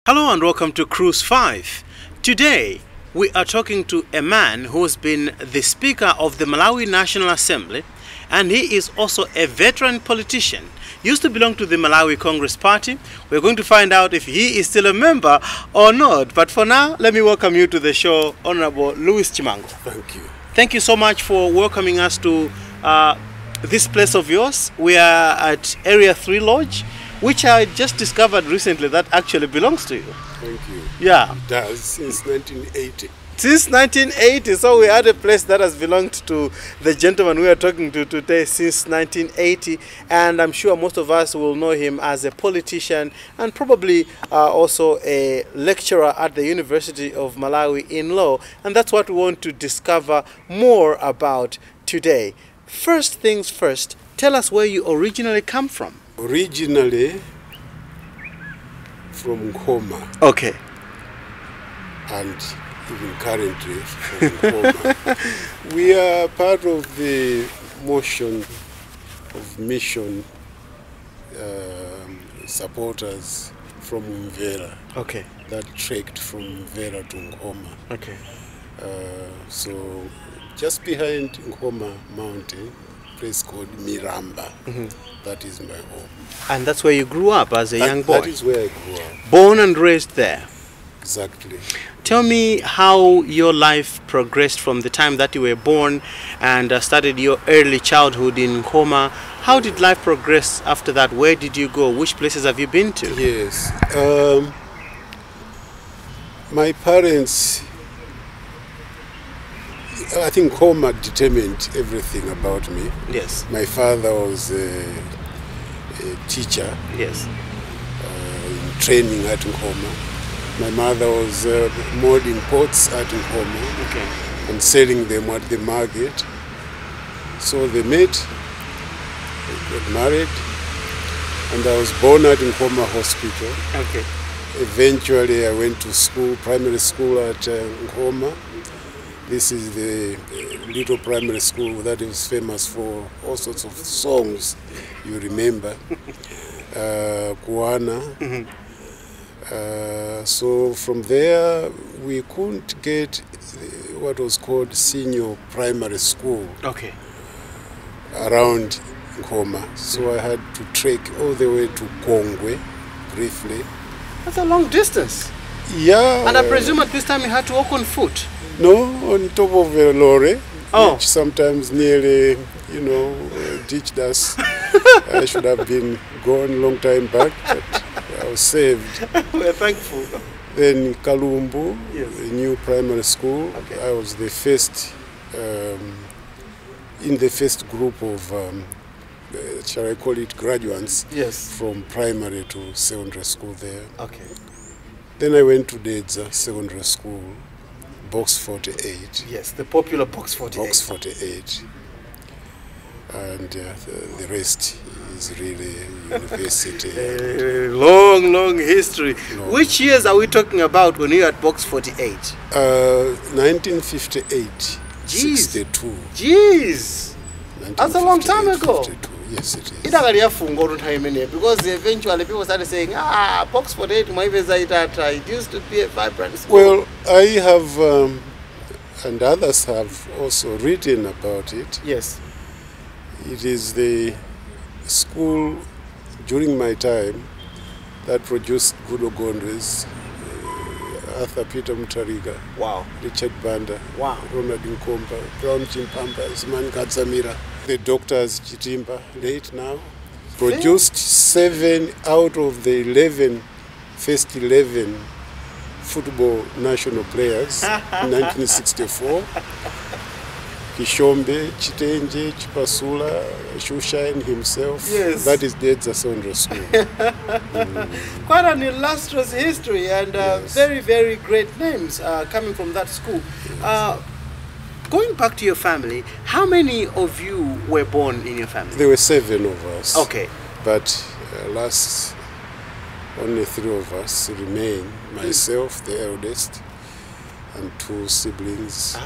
Hello and welcome to Cruise 5. Today we are talking to a man who has been the Speaker of the Malawi National Assembly, and he is also a veteran politician. Used to belong to the Malawi Congress Party. We're going to find out if he is still a member or not. But for now, let me welcome you to the show, Honorable Louis Chimango. Thank you. Thank you so much for welcoming us to this place of yours. We are at Area 3 Lodge, which I just discovered recently that actually belongs to you. Thank you. Yeah. It does, since 1980. Since 1980, so we had a place that has belonged to the gentleman we are talking to today since 1980, and I'm sure most of us will know him as a politician and probably also a lecturer at the University of Malawi in law, and that's what we want to discover more about today. First things first, tell us where you originally come from. Originally from Nkoma. Okay. And even currently from Nkoma. We are part of the motion of mission supporters from Mvera. Okay. That trekked from Mvera to Nkoma. Okay. So just behind Nkoma mountain, place called Miramba. That is my home. And that's where you grew up as a young boy? That is where I grew up. Born and raised there? Exactly. Tell me how your life progressed from the time that you were born and started your early childhood in Nkoma. How did life progress after that? Where did you go? Which places have you been to? Yes. My parents, I think Nkoma determined everything about me. Yes. My father was a teacher. Yes. In training at Nkoma. My mother was molding pots at Nkoma. Okay. And selling them at the market. So they met, they got married, and I was born at Nkoma Hospital. Okay. Eventually I went to school, primary school at Nkoma. This is the little primary school that is famous for all sorts of songs you remember. Kuana. So from there we couldn't get what was called senior primary school. Okay. Around Nkoma. So I had to trek all the way to Kongwe briefly. That's a long distance. Yeah. And I presume at this time you had to walk on foot? No, on top of a lorry, which sometimes nearly, ditched us. I should have been gone a long time back, but I was saved. We're thankful. Then Kalumbu, yes. A new primary school. Okay. I was the first, in the first group of, shall I call it, graduates, yes, from primary to secondary school there. Okay. Then I went to Dedza Secondary School, Box 48. Yes, the popular Box 48. Box 48. And the rest is really university. Long history. Long. Which years are we talking about when you're at Box 48? 1958. Jeez. 62. Jeez. That's a long time ago. 52. Yes, it is. Because eventually people started saying, Box 48, it used to be a vibrant school. Well, I have, and others have also written about it. Yes. It is the school during my time that produced good Ogondres, Arthur Peter Mutariga, wow, Richard Banda, wow, Ronald Nkomba, Brown Chimpamba, Isman Katsamira, the doctors Chitimba, late now, produced 7 out of the first 11 football national players in 1964. Kishombe, Chitenje, Chipasula, Shushain himself. Yes. That is Dedza Secondary School. Quite an illustrious history and yes, very, very great names coming from that school. Yes. Going back to your family, how many of you were born in your family? There were 7 of us. Okay. But only 3 of us remain. Myself, the eldest, and 2 siblings.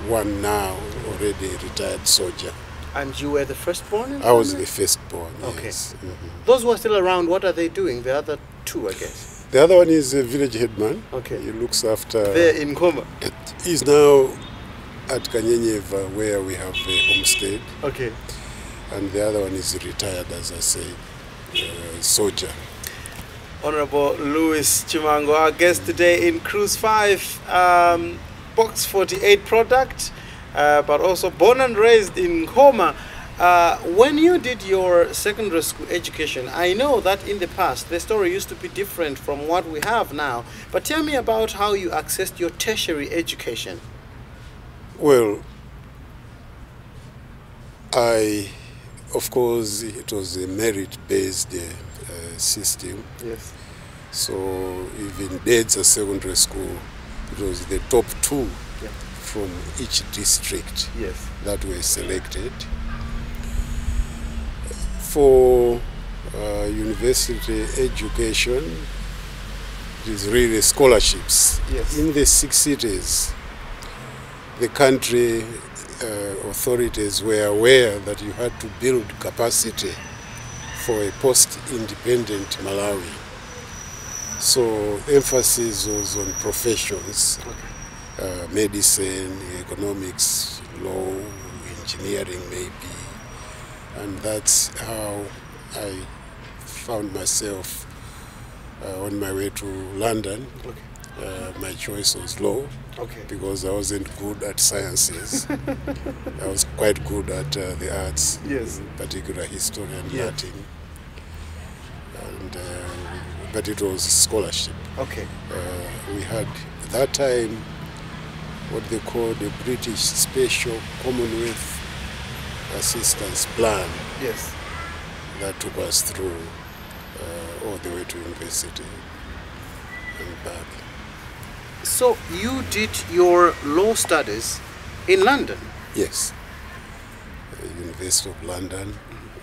One now already retired soldier. And you were the firstborn? I was the firstborn, okay, yes. Those who are still around, what are they doing? The other 2, I guess. The other one is a village headman. Okay. He looks after... There in Khoma. He's now at Kanyenyeva, where we have a homestead. Okay. And the other one is retired, as I say, soldier. Honorable Louis Chimango, our guest today in Cruise 5, Box 48 product, but also born and raised in Khoma. When you did your secondary school education, I know that in the past the story used to be different from what we have now, but tell me about how you accessed your tertiary education. Well, of course, it was a merit-based system. Yes. So even Dedza Secondary School, it was the top 2 from each district that were selected. For university education, it is really scholarships. Yes. In the 6 cities, the country authorities were aware that you had to build capacity for a post-independent Malawi. So emphasis was on professions, medicine, economics, law, engineering maybe. And that's how I found myself on my way to London. My choice was law because I wasn't good at sciences. I was quite good at the arts, in particular history and Latin. And, but it was scholarship. We had at that time what they called the British Special Commonwealth Assistance Plan. That took us through all the way to university and back. So you did your law studies in London? Yes, University of London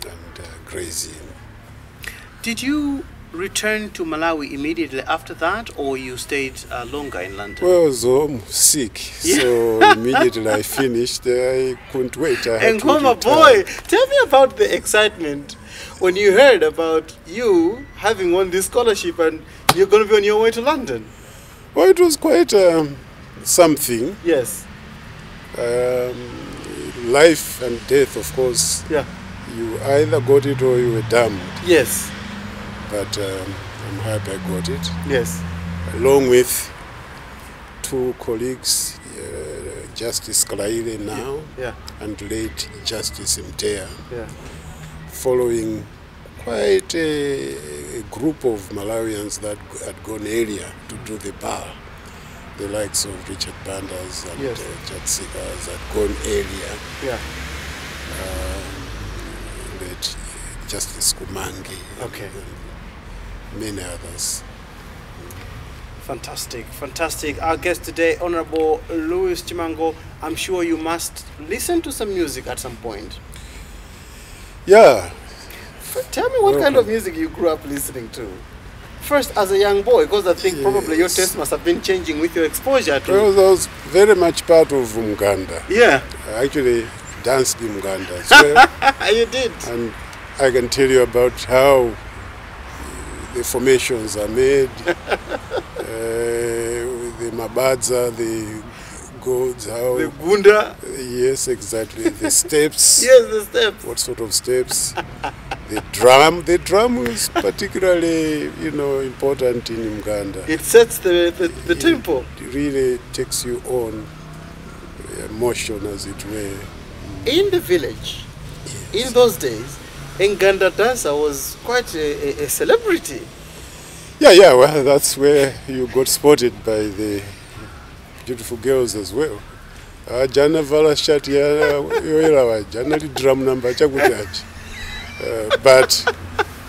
and Gray's Inn. Did you return to Malawi immediately after that, or you stayed longer in London? Well, I was home sick, so immediately I finished. I couldn't wait. I had and Khoma boy, tell me about the excitement when you heard about you having won this scholarship and you're going to be on your way to London. Well, it was quite something. Yes. Life and death, of course. You either got it or you were damned. Yes. But I'm happy I got it. Yes. Along with 2 colleagues, Justice Kalaile now and late Justice Mtea, following quite a group of Malawians that had gone earlier to do the bar. The likes of Richard Bandas and Chakhaza had gone earlier. Late Justice Kumangi. And many others. Fantastic, fantastic. Our guest today, Honorable Louis Chimango. I'm sure you must listen to some music at some point. Yeah. Tell me what kind of music you grew up listening to. First, as a young boy, because I think probably your taste must have been changing with your exposure to... Well, I was very much part of Muganda. I actually danced in Muganda as well. You did? And I can tell you about how the formations are made, the Mabadza, the gods, how... The Gunda? Yes, exactly. The steps. The steps. What sort of steps? The drum is particularly, important in Uganda. It sets the tempo. It really takes you on emotion, as it were. In the village, in those days, Nganda dancer was quite a celebrity. Well, that's where you got spotted by the beautiful girls as well. Jana vala shati yoela jana drum number chakutaji. But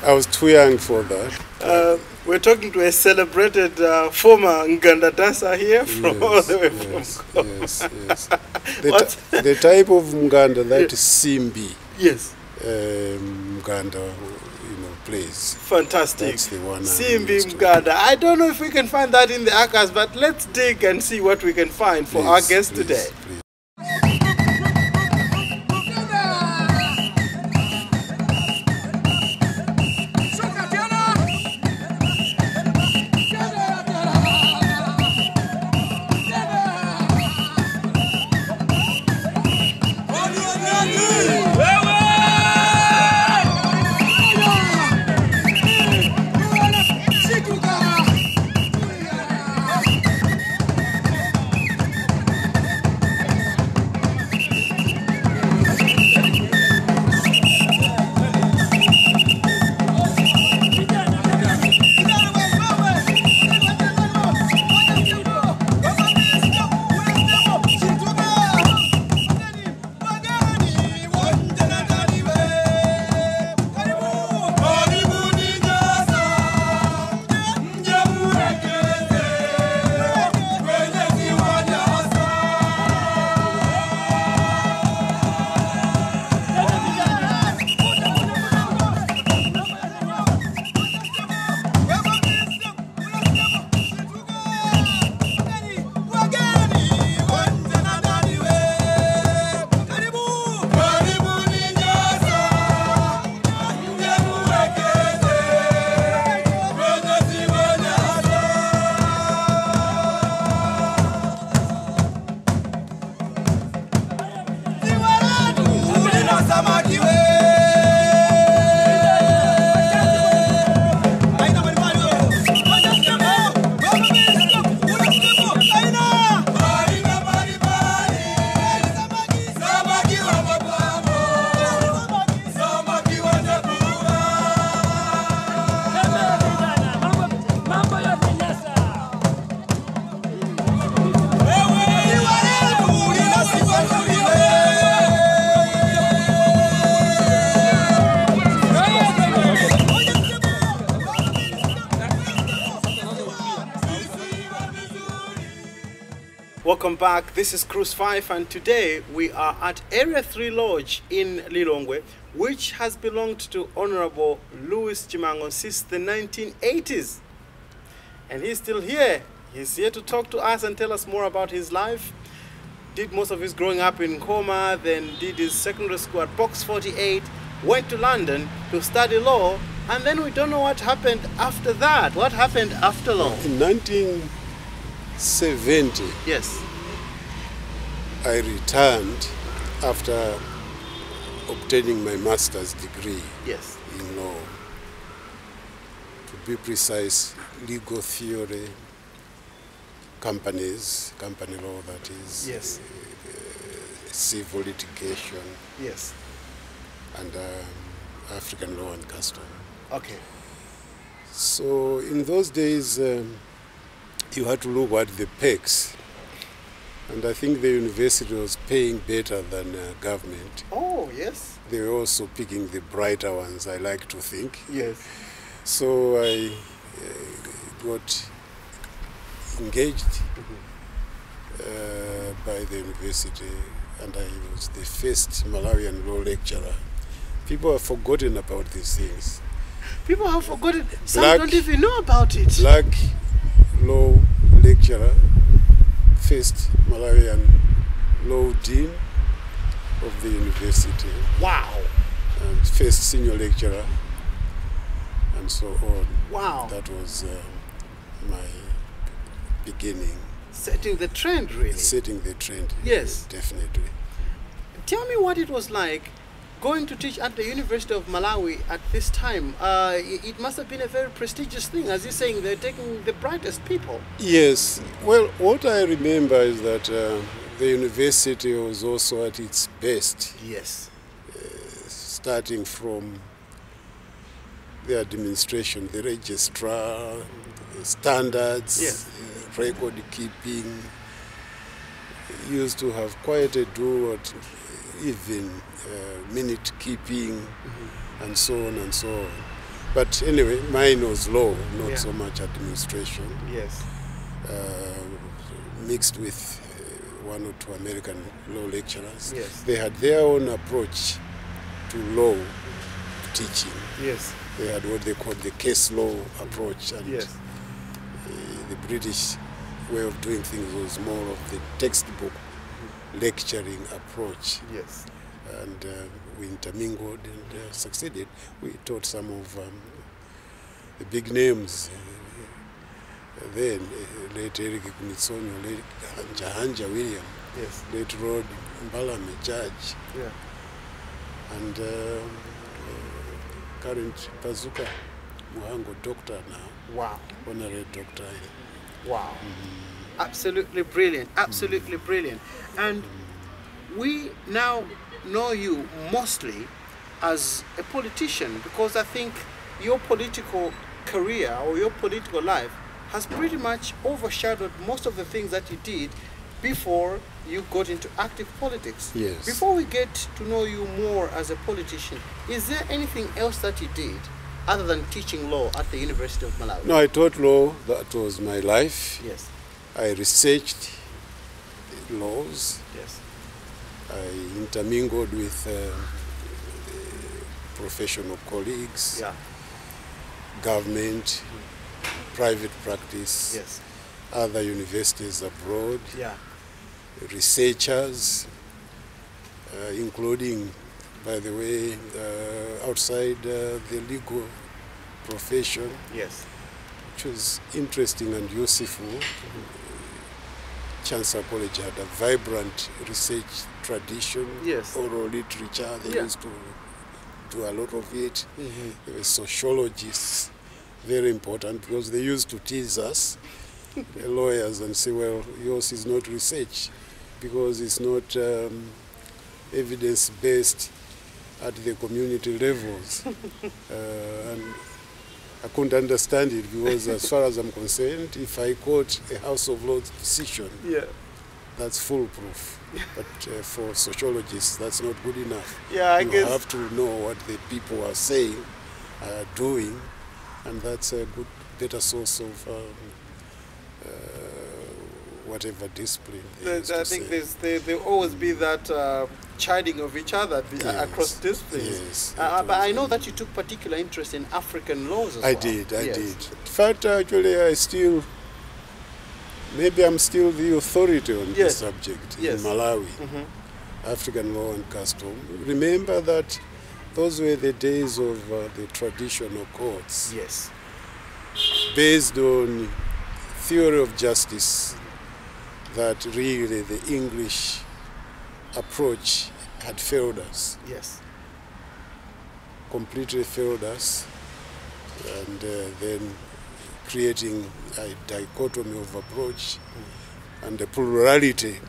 I was too young for that. We're talking to a celebrated former Nganda dancer here from all the way from Yes. The type of Nganda that Simbi Nganda plays. Fantastic. That's the one. Simbi Nganda. I don't know if we can find that in the archives, but let's dig and see what we can find for our guest today. Please. Welcome back. This is Cruise 5 and today we are at Area 3 Lodge in Lilongwe, which has belonged to Honorable Louis Chimango since the 1980s. And he's still here. He's here to talk to us and tell us more about his life. Did most of his growing up in Khoma, then did his secondary school at Box 48, went to London to study law, and then we don't know what happened after that. What happened after law? In 1970, Yes. I returned after obtaining my master's degree Yes. in law. To be precise, legal theory, company law, that is, Yes. civil litigation, Yes. and African law and custom. Okay. So in those days, you had to look at the pegs, and I think the university was paying better than government. Oh, yes. They were also picking the brighter ones, I like to think. Yes. So I got engaged by the university, and I was the first Malawian law lecturer. People have forgotten about these things. People have forgotten. Some Black- don't even know about it. Black law lecturer, first Malawian law dean of the university, Wow. and first senior lecturer, and so on. Wow. That was my beginning, Setting the trend, really. setting the trend. Yes. Definitely. Tell me what it was like going to teach at the University of Malawi at this time. It must have been a very prestigious thing. As you're saying, they're taking the brightest people. Yes. Well, what I remember is that the university was also at its best, Yes. starting from the administration, the registrar, the standards, Yes. record keeping. Used to have quite a do at even minute keeping, and so on and so on. But anyway, mine was law, not Yeah. so much administration, Yes. mixed with one or two American law lecturers. Yes. They had their own approach to law teaching. Yes. They had what they called the case law approach, and Yes. the British way of doing things was more of the textbook lecturing approach. Yes. And we intermingled and succeeded. We taught some of the big names then, late Eric Kunitsonyo, late Hanja William, Yes. late Rod Mbalame, judge, Yeah. and current Bazuka Muhango, doctor now, Wow. honorary doctor. Wow. Absolutely brilliant. Absolutely brilliant. And we now know you mostly as a politician, because I think your political career or your political life has pretty much overshadowed most of the things that you did before you got into active politics. Yes. Before we get to know you more as a politician, is there anything else that you did other than teaching law at the University of Malawi? No, I taught law. That was my life. Yes. I researched laws. Yes. I intermingled with professional colleagues, Yeah. government, private practice, Yes. other universities abroad, Yeah. researchers, including, by the way, outside the legal profession, Yes. which was interesting and useful. Chancellor College had a vibrant research tradition, Yes. oral literature. They Yeah. used to do a lot of it. Mm-hmm. There were sociologists, very important, because they used to tease us, the lawyers, and say, well, yours is not research because it's not evidence-based at the community levels. And I couldn't understand it because as far as I'm concerned, if I quote a House of Lords decision, Yeah. that's foolproof. But for sociologists, that's not good enough. Yeah, I you guess. have to know what the people are saying, doing, and that's a better source of whatever discipline. I think there always be that chiding of each other across disciplines. Yes. But I know that you took particular interest in African laws as well. I did. In fact, actually, maybe I'm still the authority on this subject in Malawi, African law and custom. Remember that those were the days of the traditional courts. Yes. Based on theory of justice, that really the English approach had failed us. Yes. Completely failed us, and then creating a dichotomy of approach and a plurality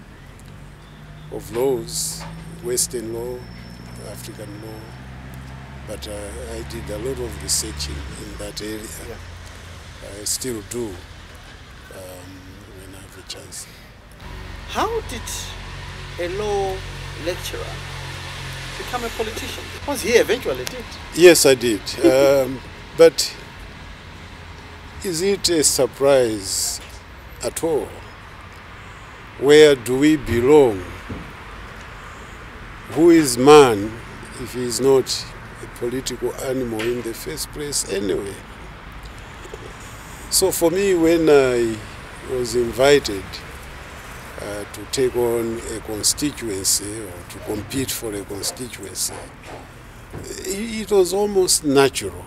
of laws, Western law, African law. But I did a lot of researching in that area. Yeah. I still do when I have a chance. How did a law lecturer become a politician? Because he eventually did. Yes, I did. But is it a surprise at all? Where do we belong? Who is man if he is not a political animal in the first place anyway? So for me, when I was invited to take on a constituency or to compete for a constituency, it was almost natural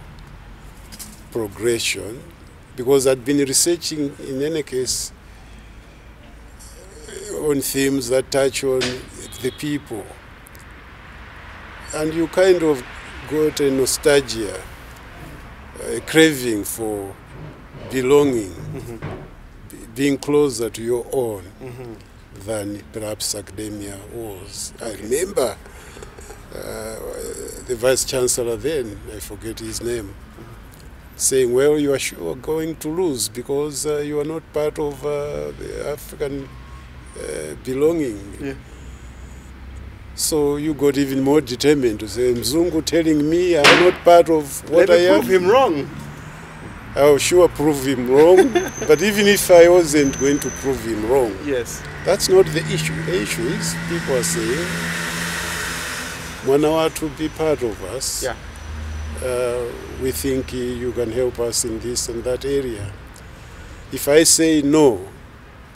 progression, because I'd been researching, in any case, on themes that touch on the people. And you kind of got a nostalgia, a craving for belonging, being closer to your own than perhaps academia was. I remember the Vice Chancellor then, I forget his name, saying, well, you are sure going to lose because you are not part of the African belonging. Yeah. So you got even more determined to say, Mzungu telling me I'm not part of what I am. Prove him wrong. I'll sure prove him wrong. But even if I wasn't going to prove him wrong, yes, that's not the issue. The issue is people are saying, Mwanawa to be part of us. Yeah. We think you can help us in this and that area. If I say no,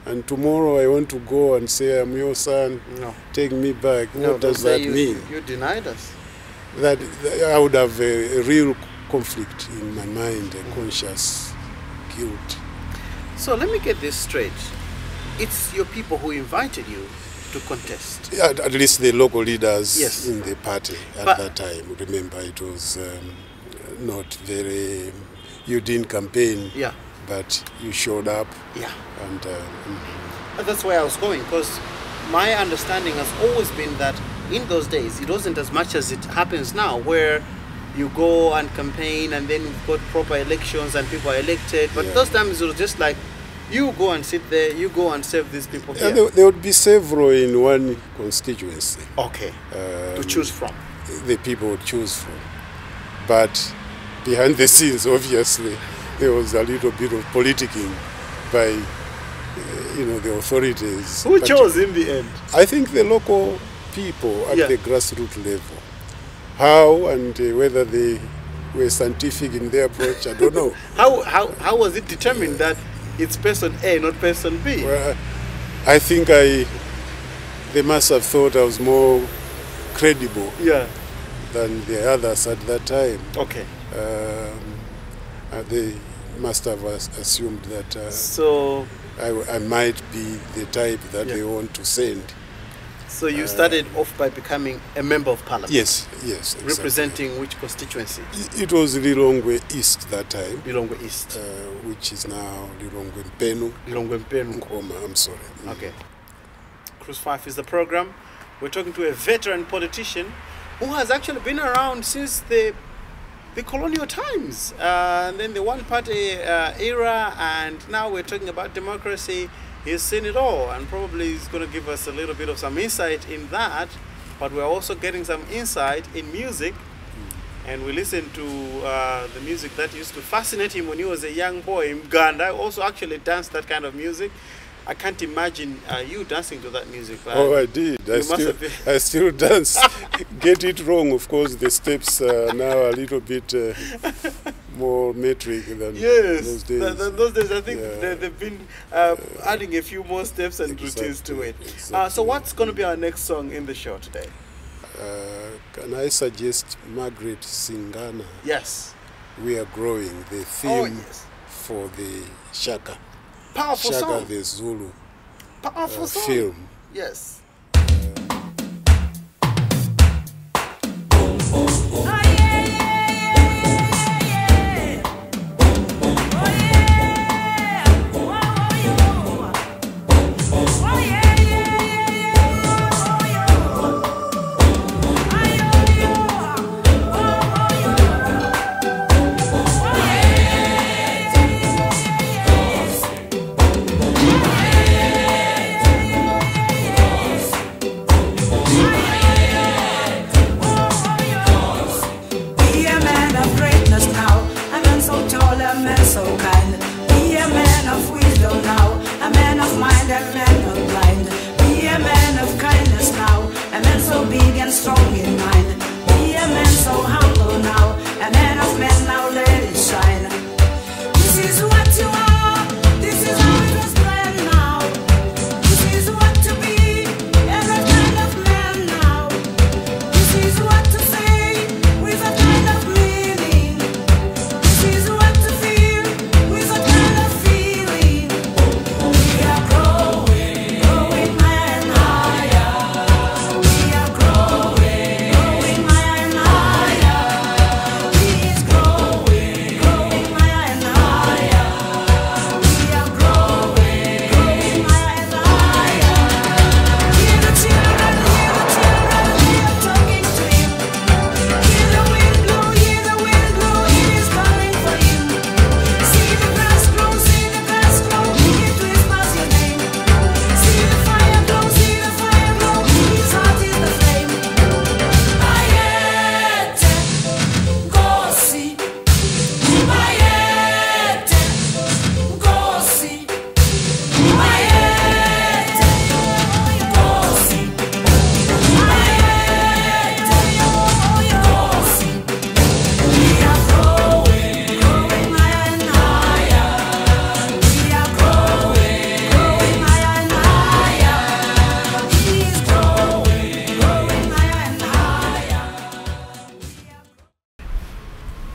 and tomorrow I want to go and say, I'm your son, no, take me back, no, what does that mean? You denied us. That I would have a real conflict in my mind, a conscious guilt. So let me get this straight. It's your people who invited you to contest. Yeah, at least the local leaders Yes. in the party at that time. Remember, it was not very, you didn't campaign, Yeah. but you showed up. Yeah. And That's where I was going, because my understanding has always been that in those days, it wasn't as much as it happens now, where you go and campaign and then you've got proper elections and people are elected. But those times it was just like, you go and sit there, you go and serve these people here. there would be several in one constituency. Okay, to choose from. The people would choose from. But behind the scenes, obviously, there was a little bit of politicking by, the authorities. Who chose in the end? I think the local people at the grassroots level. How and whether they were scientific in their approach, I don't know. How was it determined that it's person A, not person B? Well, I think they must have thought I was more credible than the others at that time. Okay. They must have assumed that so I might be the type that they want to send. So you started off by becoming a member of parliament? Yes, exactly. Representing which constituency? It was Lilongwe East that time. Lilongwe East. Which is now Lilongwe Mpenu. Lilongwe Mpenu. Nkoma, I'm sorry. Okay. Cruise 5 is the program. We're talking to a veteran politician who has actually been around since the colonial times, and then the one-party era, and now we're talking about democracy. He's seen it all, and probably he's going to give us a little bit of some insight in that, but we're also getting some insight in music, and we listen to the music that used to fascinate him when he was a young boy in Uganda. I also actually danced that kind of music, I can't imagine you dancing to that music. Oh, I did. I still dance. Get it wrong, of course. The steps are now a little bit more metric than those days. Those days, I think they've been adding a few more steps and routines to it. Exactly. So what's going to be our next song in the show today? Can I suggest Margaret Singana? Yes. We Are Growing, the theme for the Shaka. Powerful Shaka, song. the Zulu Powerful song. film. Yes.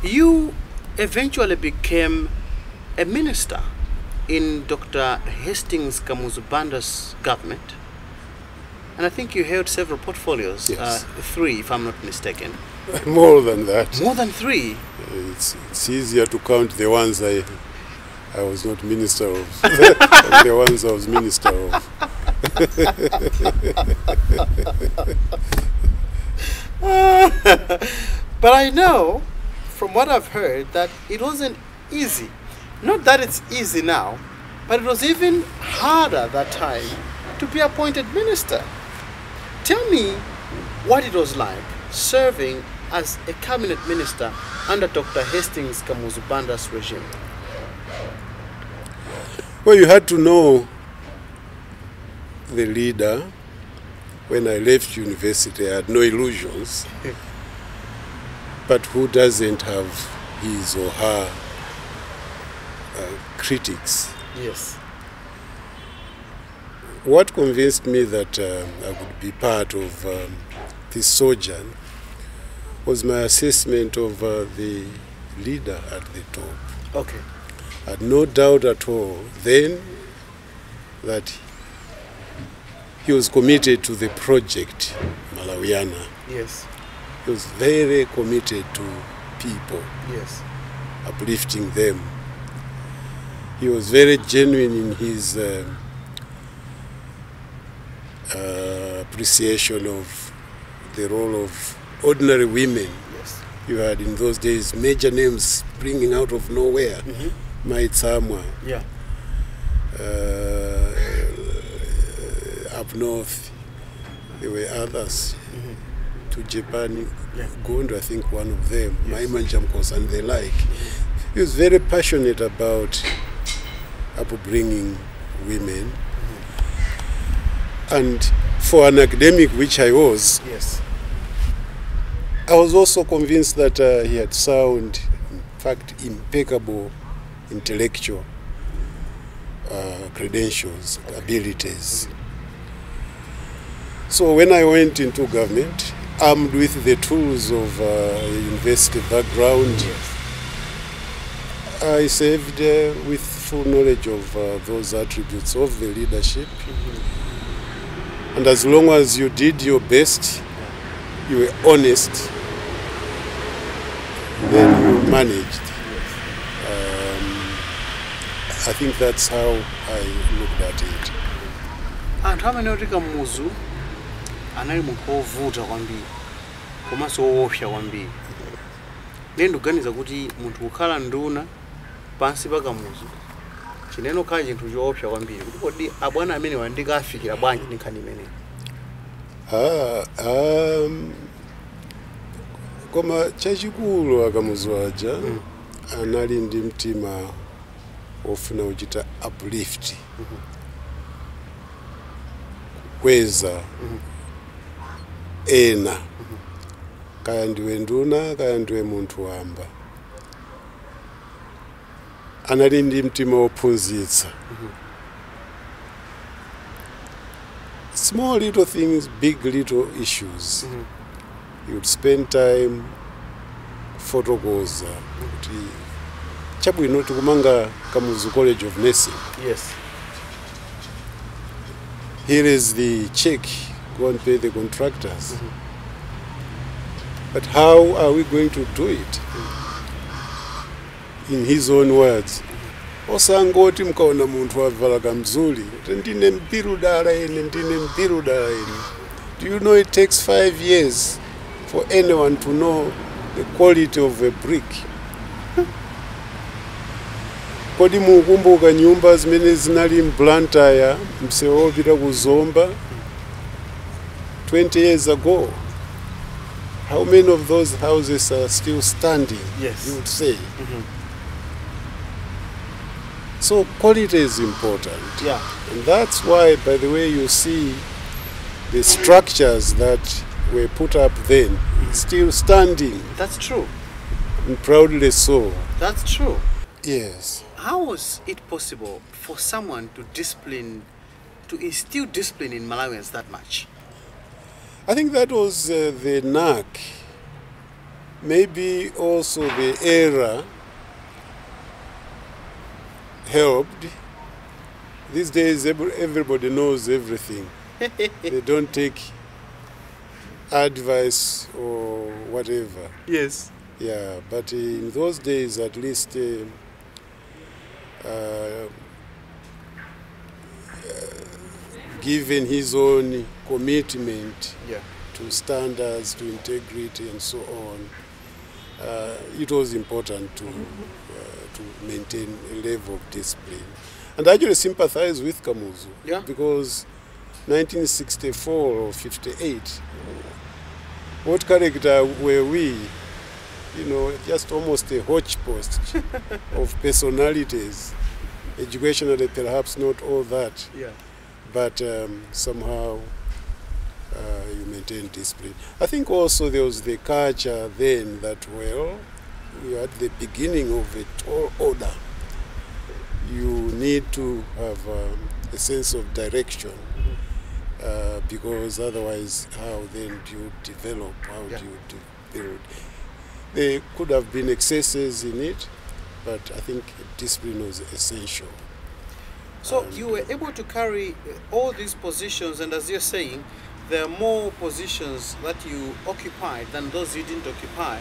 You eventually became a minister in Dr. Hastings Kamuzu Banda's government, and I think you held several portfolios, 3 if I'm not mistaken. More than that. More than 3? It's easier to count the ones I was not minister of, than the ones I was minister of. But I know, from what I've heard, that it wasn't easy. Not that it's easy now, but it was even harder that time to be appointed minister. Tell me what it was like serving as a cabinet minister under Dr. Hastings Kamuzu Banda's regime. Well, you had to know the leader. When I left university, I had no illusions. But who doesn't have his or her critics? Yes. What convinced me that I would be part of this sojourn was my assessment of the leader at the top. Okay. I had no doubt at all then that he was committed to the project Malawiana. Yes. He was very committed to people, Yes. uplifting them. He was very genuine in his appreciation of the role of ordinary women. Yes. You had in those days major names springing out of nowhere. Maitsamwa. Yeah. Up north, there were others. To Japan, Gondo, I think one of them, Maiman Jamkos and the like. He was very passionate about upbringing women, And for an academic, which I was, Yes. I was also convinced that he had sound, in fact, impeccable intellectual credentials, abilities. So when I went into government, armed with the tools of a university background, I served with full knowledge of those attributes of the leadership. And as long as you did your best, you were honest, then you managed. I think that's how I looked at it. Anthu amene oti Kamuzu anali munthu wovuta kwambiri komanso woopsa kwambiri. Ine ndikuganiza kuti munthu kukhala nduna pansi pa Kamuzu chineno khala chinthu choopsa kwambiri kuti kodi abwana amene wandikafikira bwanji ndi nkhani imeneyi. Koma chachikulu akamuzu aja anali ndi mtima ofuna kuchita uplift, kweza ena, kaya ndiwe nduna kaya ndiwe munthu wamba. Anali ndi mtima wophunzitsa. Small little things, big little issues. You would spend time photokoza kuti chabwino tikumanga Kamuzu College of Nursing. Yes. Here is the check, go and pay the contractors. But how are we going to do it? In his own words, osangoti mkaona munthu wavala kamzuli ndine mbiru dala ine, ndine mbiru dala ine. Do you know it takes 5 years for anyone to know the quality of a brick? Kodi mukumbuka nyumba zimene zinali mblantaya msewu wopita kuzomba 20 years ago? How many of those houses are still standing? Yes. You would say. So quality is important. Yeah. And that's why, by the way, you see the structures that were put up then still standing. That's true. And proudly so. That's true. Yes. How was it possible for someone to instill discipline in Malawians that much? I think that was the knack. Maybe also the era helped. These days everybody knows everything. They don't take advice or whatever. Yes. Yeah, but in those days at least given his own commitment to standards, to integrity and so on, it was important to maintain a level of discipline. And I actually sympathize with Kamuzu because 1964 or 58, what character were we? You know, just almost a hodgepodge of personalities. Educationally, perhaps not all that, but somehow you maintain discipline. I think also there was the culture then that, well, we are at the beginning of a tall order. You need to have a sense of direction because otherwise, how then do you develop? How do you build? There could have been excesses in it, but I think discipline was essential. So you were able to carry all these positions, and as you're saying, there are more positions that you occupied than those you didn't occupy.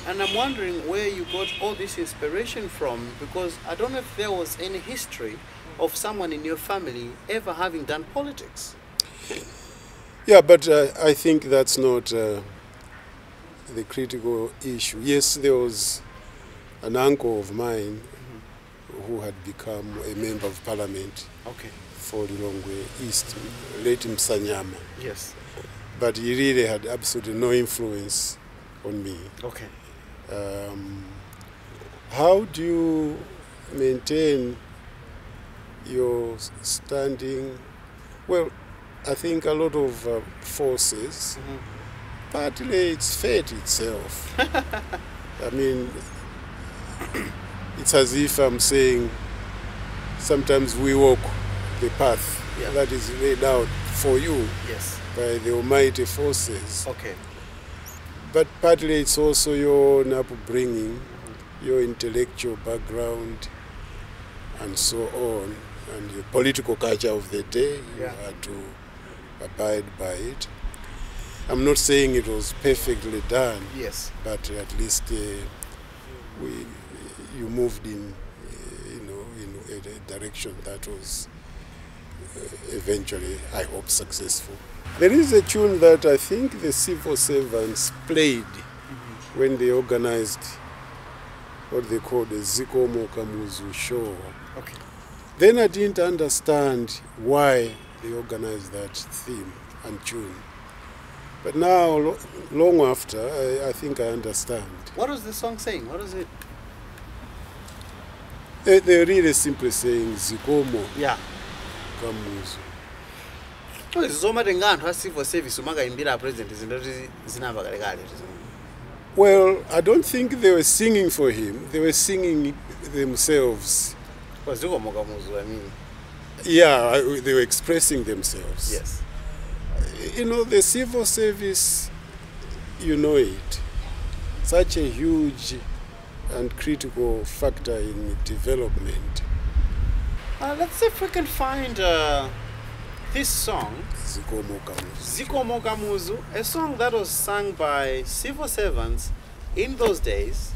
And I'm wondering where you got all this inspiration from, because I don't know if there was any history of someone in your family ever having done politics. Yeah, but I think that's not the critical issue. Yes, there was an uncle of mine who had become a member of parliament for Lilongwe East, late Msanyama. Yes. But he really had absolutely no influence on me. Okay. How do you maintain your standing? Well, I think, a lot of forces. Partly it's fate itself. I mean, it's as if I'm saying sometimes we walk the path that is laid out for you by the almighty forces. Okay. But partly it's also your own upbringing, your intellectual background, and so on, and the political culture of the day. You had to abide by it. I'm not saying it was perfectly done, but at least you moved in, in a direction that was eventually, I hope, successful. There is a tune that I think the civil servants played when they organized what they called the Zikomo Kamuzu show. Okay. Then I didn't understand why they organized that theme and tune. But now, long after, I think I understand. What was the song saying? What is it? They're really simply saying Zikomo Kamuzu. Well, I don't think they were singing for him. They were singing themselves. Yeah, they were expressing themselves. Yes. You know, the civil service, you know it, such a huge and critical factor in development. Let's see if we can find this song, Zikomo Kamuzu, a song that was sung by civil servants in those days.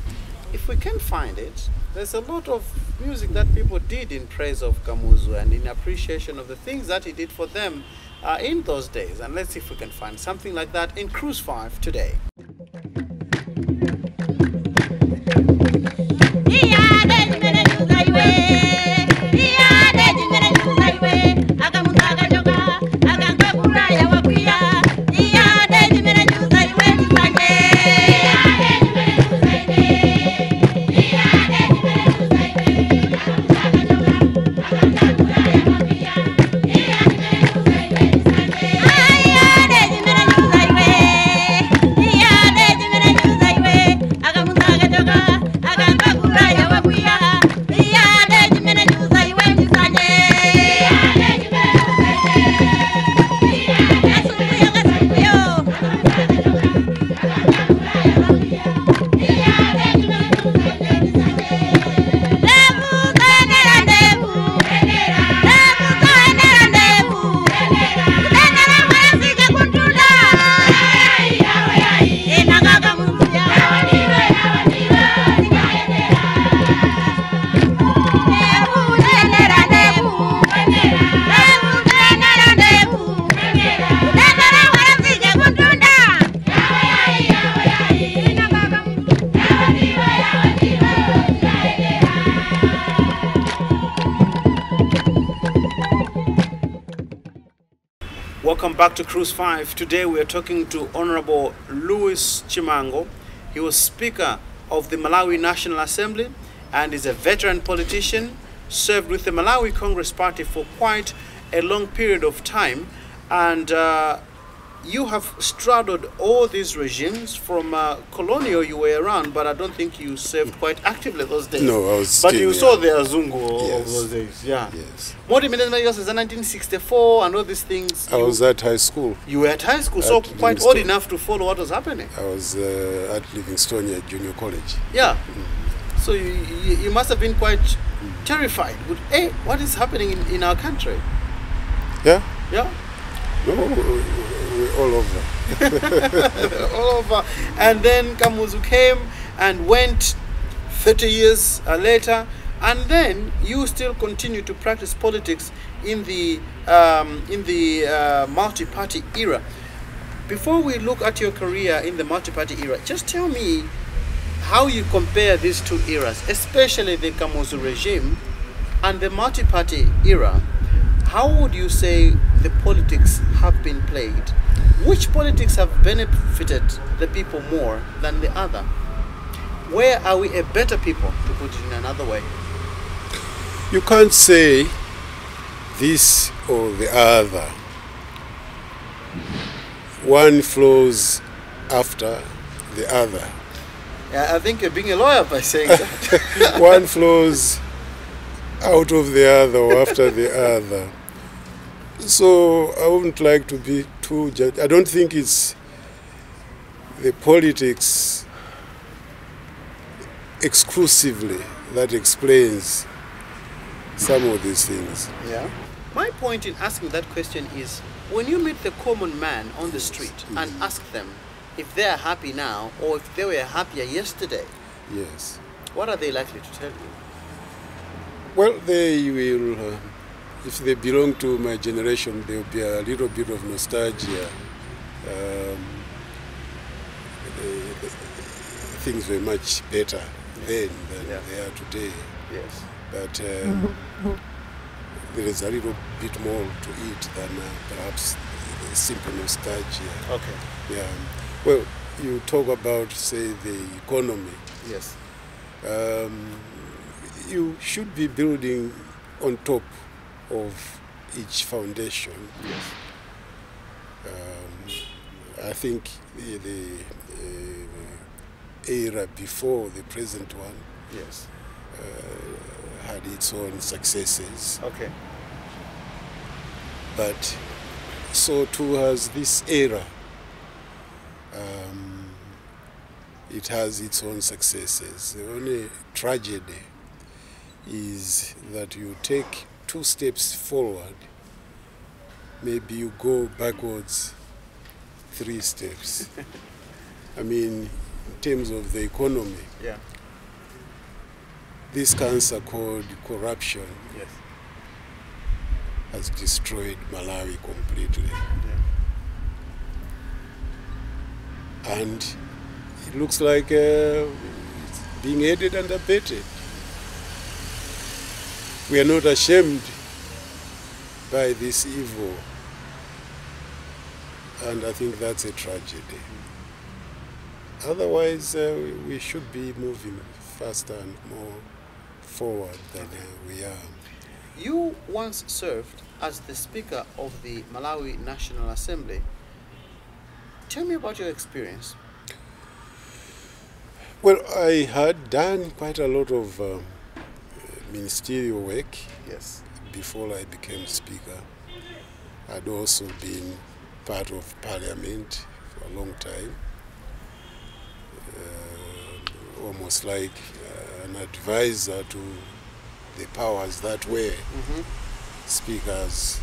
If we can find it, there's a lot of music that people did in praise of Kamuzu and in appreciation of the things that he did for them in those days. And let's see if we can find something like that in Cruise 5 today. Welcome back to Cruise 5. Today we are talking to Honorable Louis Chimango. He was Speaker of the Malawi National Assembly and is a veteran politician, served with the Malawi Congress Party for quite a long period of time. And you have straddled all these regimes. From colonial you were around, but I don't think you served quite actively those days. No, I was But still, you saw the Azungu of those days. Yes. What do you mean in 1964 and all these things? I was at high school. You were at high school, so quite old enough to follow what was happening. I was at Livingstonia Junior College. Yeah. So you must have been quite terrified. Hey, what is happening in our country? Yeah? Yeah? No, we're all over. All over. And then Kamuzu came and went 30 years later. And then you still continue to practice politics in the multi-party era. Before we look at your career in the multi-party era, just tell me how you compare these two eras, especially the Kamuzu regime and the multi-party era. How would you say the politics have been played? Which politics have benefited the people more than the other? Where are we a better people, to put it in another way? You can't say this or the other. one flows after the other. Yeah, I think you're being a lawyer by saying that. One flows out of the other or after the other. So I wouldn't like to be too I don't think it's the politics exclusively that explains some of these things. Yeah. My point in asking that question is, when you meet the common man on the street and ask them if they are happy now or if they were happier yesterday, yes, what are they likely to tell you? Well, they will, if they belong to my generation, there will be a little bit of nostalgia. Things were much better then than they are today. Yes. But there is a little bit more to it than perhaps simple nostalgia. Okay. Yeah. Well, you talk about, say, the economy. Yes. You should be building on top of each foundation. Yes. I think the era before the present one, yes, had its own successes. Okay. But so too has this era. It has its own successes. The only tragedy is that you take 2 steps forward, maybe you go backwards 3 steps. I mean, in terms of the economy, Yeah. this cancer called corruption Yes. has destroyed Malawi completely. Yeah. And it looks like it's being aided and abetted. We are not ashamed by this evil, and I think that's a tragedy. Otherwise, we should be moving faster and more forward than we are. You once served as the Speaker of the Malawi National Assembly. Tell me about your experience. Well, I had done quite a lot of ministerial work. Yes. Before I became Speaker. I'd also been part of Parliament for a long time, almost like an advisor to the powers that were, speakers,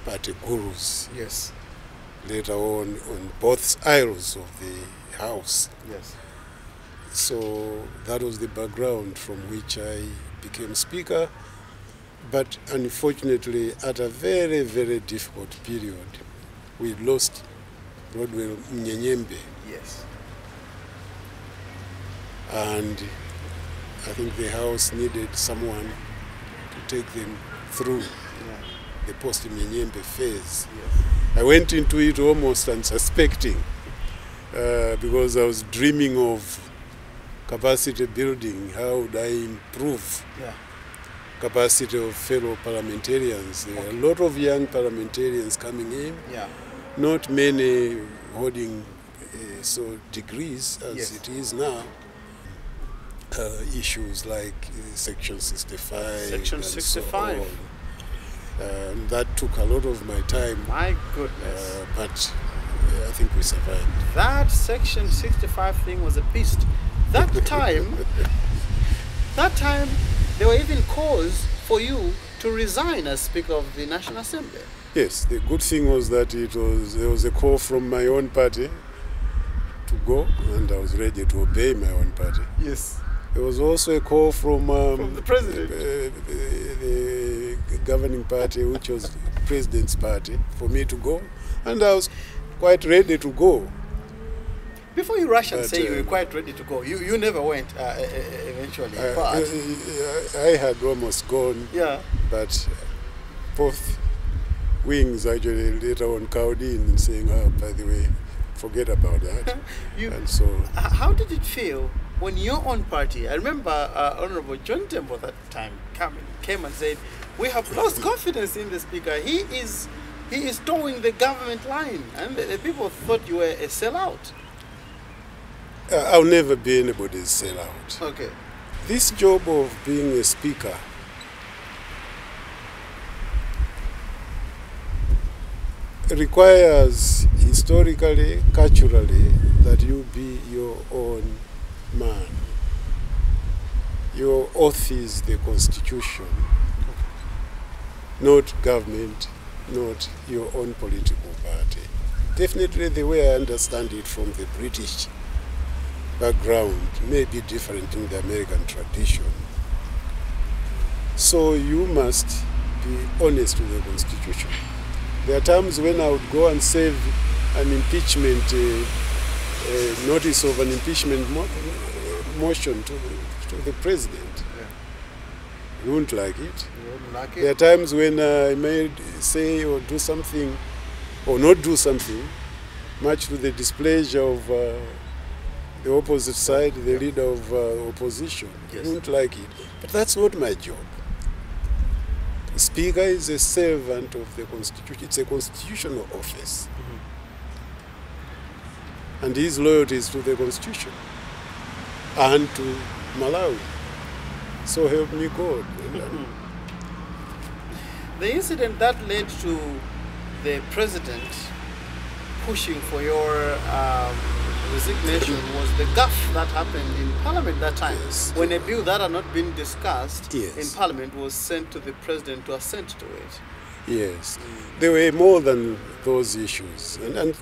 party gurus. Yes. Later on both aisles of the House. Yes. So that was the background from which I became Speaker, but unfortunately at a very, very difficult period. We lost Rodwell Mnyenyembe, Yes. and I think the House needed someone to take them through the post-Mnyenyembe phase. Yes. I went into it almost unsuspecting because I was dreaming of capacity building. How would I improve capacity of fellow parliamentarians? There are a lot of young parliamentarians coming in, not many holding degrees as it is now. Issues like Section 65. Section 65. That took a lot of my time. My goodness. But I think we survived. That Section 65 thing was a beast. That time, there were even calls for you to resign as Speaker of the National Assembly. Yes, the good thing was that there was a call from my own party to go, and I was ready to obey my own party. Yes. There was also a call from the president, the governing party, which was the president's party, for me to go, and I was quite ready to go. Before you rush and say you were quite ready to go, you never went eventually. I had almost gone, but both wings actually later on cowed in and saying, "Oh, by the way, forget about that." And so, how did it feel when your own party? I remember Honorable John Tembo that time came and said, "We have lost confidence in the Speaker. He is He is towing the government line, and the people thought you were a sellout. I'll never be anybody's sellout. Okay. This job of being a speaker requires historically, culturally, that you be your own man. Your oath is the Constitution, not government, not your own political party. Definitely the way I understand it from the British background may be different in the American tradition. So you must be honest to the Constitution. There are times when I would go and save an impeachment, notice of an impeachment motion to the president. Yeah. You wouldn't like it. You wouldn't like it? There are times when I may say or do something or not do something, much to the displeasure of the opposite side, the leader of opposition. Yes. You wouldn't like it. But that's not my job. The Speaker is a servant of the Constitution. It's a constitutional office. Mm-hmm. And his loyalty is to the Constitution and to Malawi. So help me God. Mm-hmm. The incident that led to the president pushing for your resignation was the gaffe that happened in Parliament that time, yes, when a bill that had not been discussed yes, in Parliament was sent to the president to assent to it. Yes, there were more than those issues. And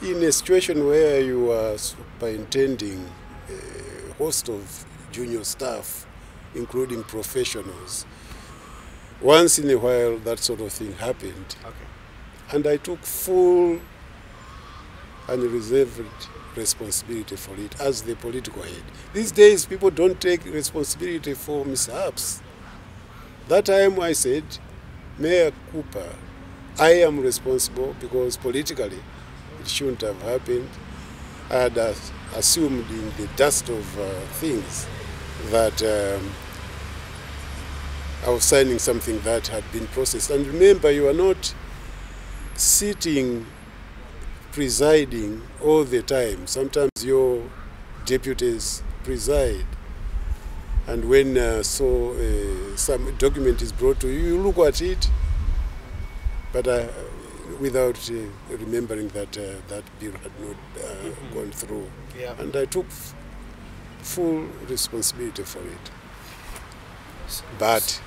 in a situation where you are superintending a host of junior staff, including professionals, once in a while that sort of thing happened. Okay. And I took full and reserved responsibility for it as the political head. These days, people don't take responsibility for mishaps. That time I said, Mayor Cooper, I am responsible because politically it shouldn't have happened. I had assumed in the dust of things that I was signing something that had been processed. And remember, you are not sitting presiding all the time. Sometimes your deputies preside. And when some document is brought to you, you look at it, but without remembering that that bill had not gone through. Yeah. And I took full responsibility for it. But,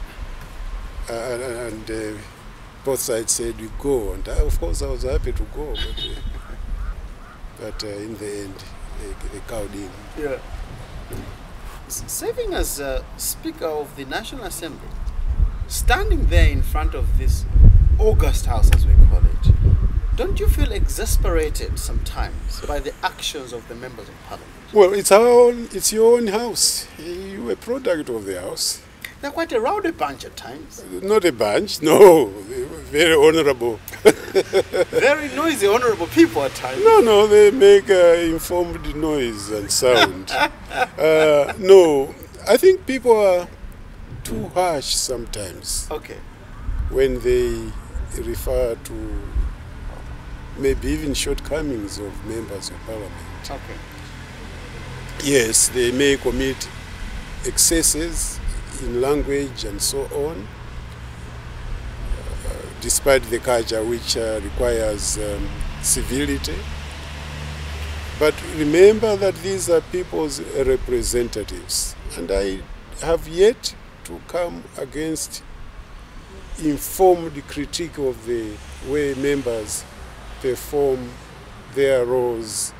both sides said, you go. And of course, I was happy to go. But in the end, they cowed in. Yeah. Serving as Speaker of the National Assembly, standing there in front of this august house, as we call it, don't you feel exasperated sometimes by the actions of the members of Parliament? Well, it's your own house. You're a product of the house. They're quite a rowdy bunch at times. Not a bunch, no. Very honorable. Very noisy, honorable people at times. No, they make informed noise and sound. No, I think people are too harsh sometimes. Okay. When they refer to maybe even shortcomings of members of Parliament. Okay. Yes, they may commit excesses in language and so on, despite the culture which requires civility. But remember that these are people's representatives, and I have yet to come against informed critique of the way members perform their roles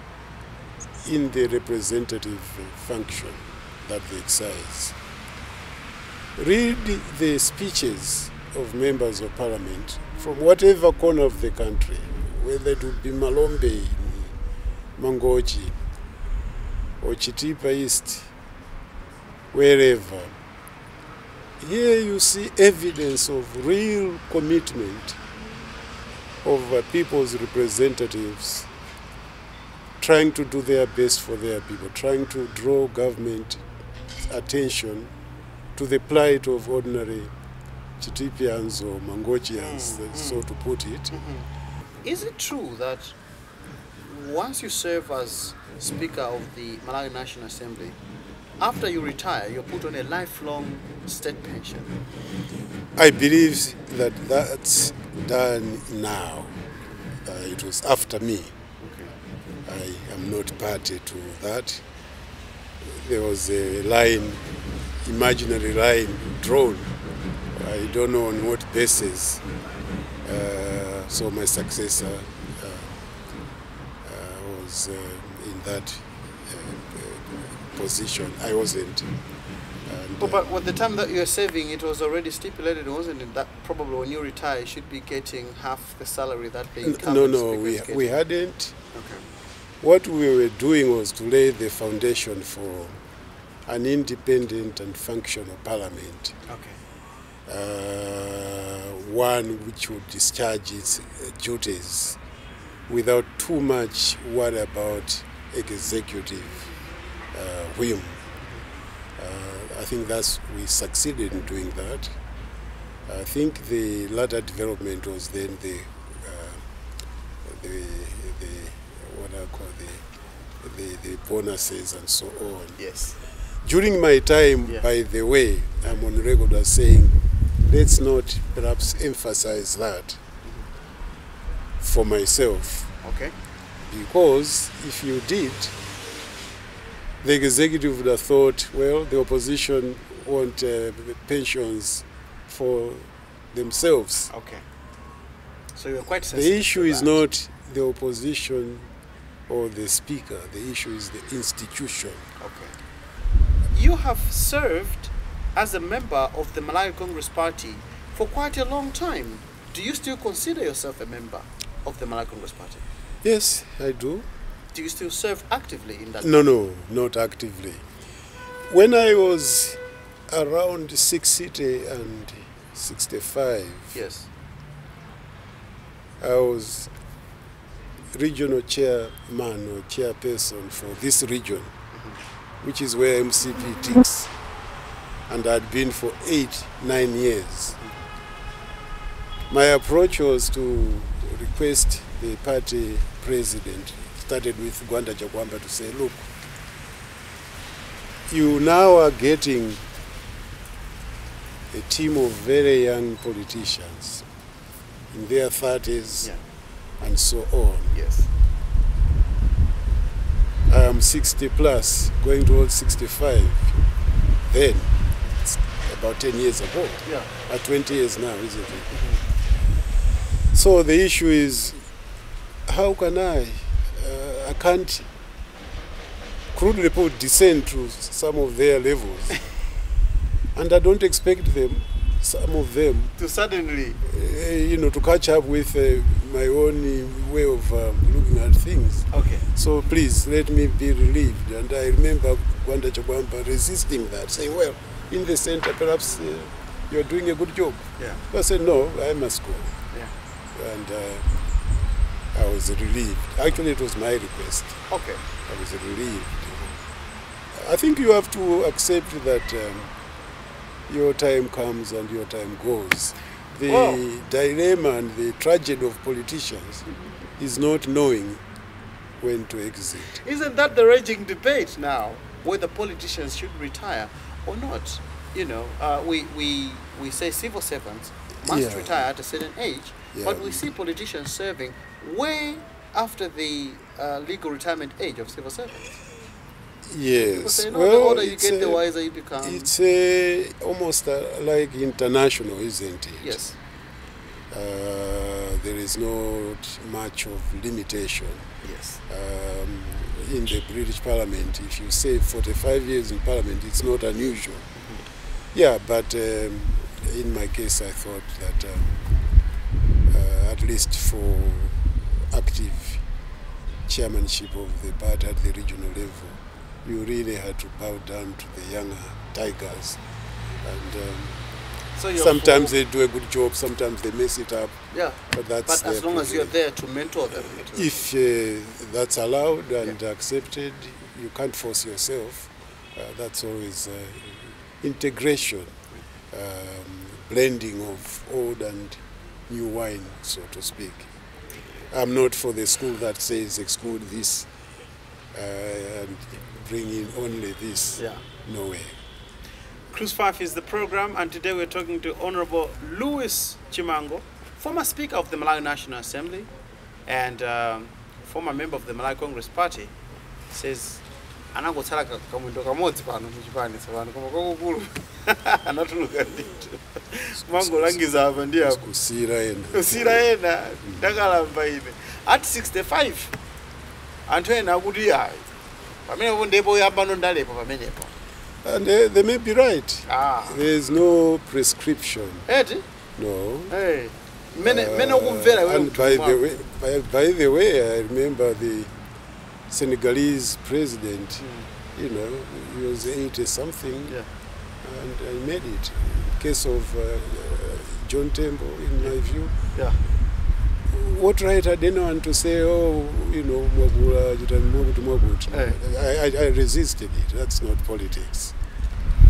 in the representative function that they exercise. Read the speeches of members of Parliament from whatever corner of the country, whether it would be Malombe, Mangochi, or Chitipa East, wherever. Here you see evidence of real commitment of people's representatives trying to do their best for their people, trying to draw government attention to the plight of ordinary Chitipians or Mangochians, so to put it. Is it true that once you serve as Speaker of the Malawi National Assembly, after you retire, you're put on a lifelong state pension? I believe that that's done now. It was after me. Okay. I am not party to that. There was a line, imaginary line drawn. I don't know on what basis. So my successor was in that position. I wasn't. And, but at the time that you were serving, it was already stipulated, wasn't it, that probably when you retire, you should be getting half the salary that the incumbent we hadn't. Okay. What we were doing was to lay the foundation for an independent and functional parliament. Okay. One which would discharge its duties without too much worry about executive whim. I think we succeeded in doing that. I think the latter development was then what I call the bonuses and so on. Yes. During my time, by the way, I'm on record as saying, let's not perhaps emphasize that for myself. Okay. Because if you did, the executive would have thought, well, the opposition want pensions for themselves. Okay. So you're quite sensitive. The issue is not the opposition or the speaker. The issue is the institution. Okay. You have served as a member of the Malawi Congress Party for quite a long time. Do you still consider yourself a member of the Malawi Congress Party? Yes, I do. Do you still serve actively in that? No, not actively. When I was around 60 and 65, yes, I was regional chairman or chairperson for this region, which is where MCP ticks, and I'd been for 8-9 years. My approach was to request the party president, started with Joab, to say, look, you now are getting a team of very young politicians in their 30s and so on. Yes. I am 60 plus, going towards 65. Then, it's about 10 years ago. Yeah. 20 years now, isn't it? So the issue is, how can I can't crudely put descend to some of their levels. And I don't expect them, some of them, to suddenly, to catch up with my own way of looking at things. Okay. So please, let me be relieved. And I remember Joab resisting that, saying, well, in the center, perhaps you're doing a good job. Yeah. I said, no, I must go. Yeah. And I was relieved. Actually, it was my request. Okay. I was relieved. I think you have to accept that your time comes and your time goes. The dilemma and the tragedy of politicians is not knowing when to exit. Isn't that the raging debate now, whether politicians should retire or not? We say civil servants must retire at a certain age, but we see politicians serving way after the legal retirement age of civil servants. Yes. Say, no, the older you get, the wiser you become. It's almost like international, isn't it? Yes. There is not much of limitation. Yes. In the British Parliament, if you say 45 years in Parliament, it's not unusual. Yeah, but in my case, I thought that at least for active chairmanship of the party at the regional level, you really had to bow down to the younger tigers. And so sometimes they do a good job, sometimes they mess it up. Yeah, but as long as you're there to mentor them. If that's allowed and accepted, you can't force yourself. That's always integration blending of old and new wine, so to speak. I'm not for the school that says exclude this and bring in only this. Yeah. No way. Cruise 5 is the program, and today we're talking to Honorable Louis Chimango, former Speaker of the Malawi National Assembly and former member of the Malawi Congress Party. Says, anangotsala kamwindo kamodzi pano muchipani tsopano koma kwakukulu anatuluka ndithu mangolangiza apa ndi apo kusira ena ndakalamba ine at 65 anthu ena akuti ayi pamenepo ndipo yambano ndalepo pamenepo. And they may be right. There is no prescription. No. Hey. And by the way, I remember the Senegalese president, you know, he was 80-something, and I made it. In case of John Tembo, in my view. Yeah. What right had anyone to say, oh, you know, I resisted it. That's not politics.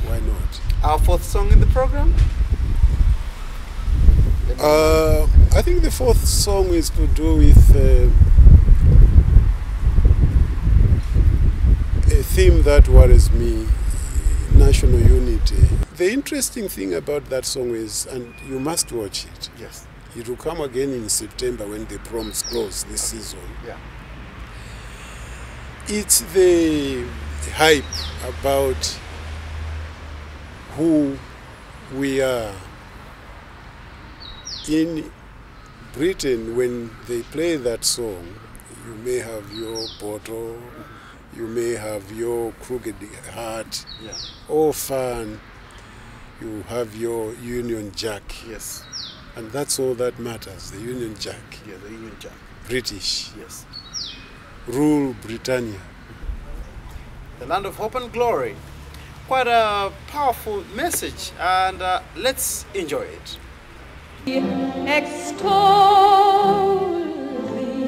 Why not? Our fourth song in the program? I think the fourth song is to do with a theme that worries me, national unity. The interesting thing about that song is, and you must watch it. Yes. It will come again in September when the proms close this season. Yeah. It's the hype about who we are. In Britain, when they play that song, you may have your bottle, you may have your crooked hat, all fun, you have your Union Jack. Yes. And that's all that matters, the Union Jack. Yeah, the Union Jack. British. Yes. Rule Britannia. The land of hope and glory. Quite a powerful message, and let's enjoy it. Extol thee,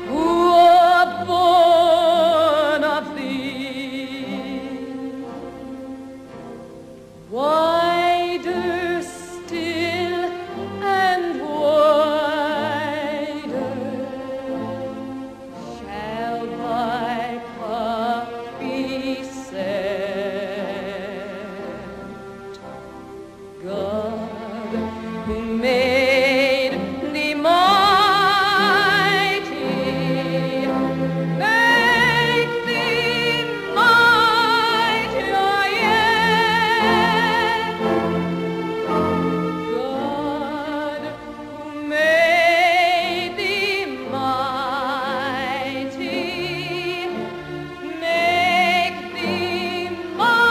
who are born of thee, wider still and wider shall thy cup be set. God, who made thee mighty, make thee mightier yet. God, who made thee mighty, make thee mightier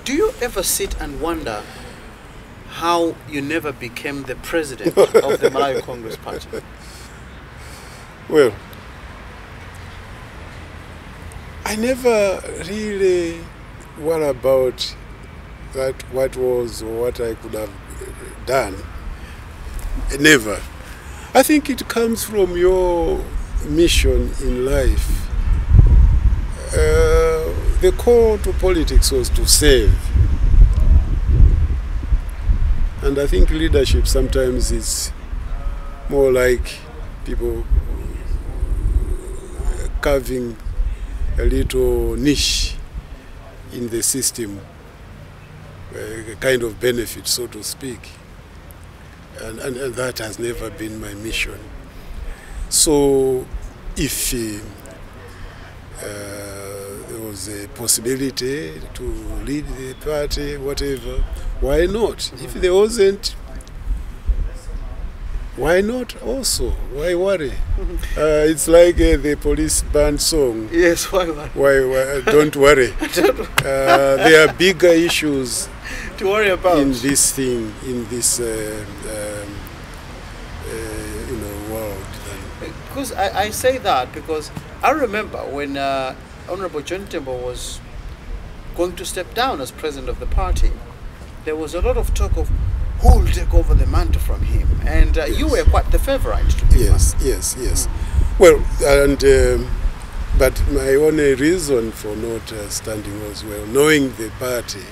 Do you ever sit and wonder how you never became the president of the Malawi Congress Party? Well, I never really worry about that, what was or what I could have done. Never. I think it comes from your mission in life. The call to politics was to serve. And I think leadership sometimes is more like people carving a little niche in the system, a kind of benefit, so to speak. And that has never been my mission. So if there was was a possibility to lead the party, whatever, why not? If there wasn't, why not also? Why worry? It's like the police band song. Yes, why? Why don't worry. There are bigger issues To worry about. in this thing, in this world. Because I say that because I remember when Honorable John Tembo was going to step down as president of the party, there was a lot of talk of who will take over the mantle from him, and you were quite the favorite to be. Yes. Well, and but my only reason for not standing was, well, knowing the party.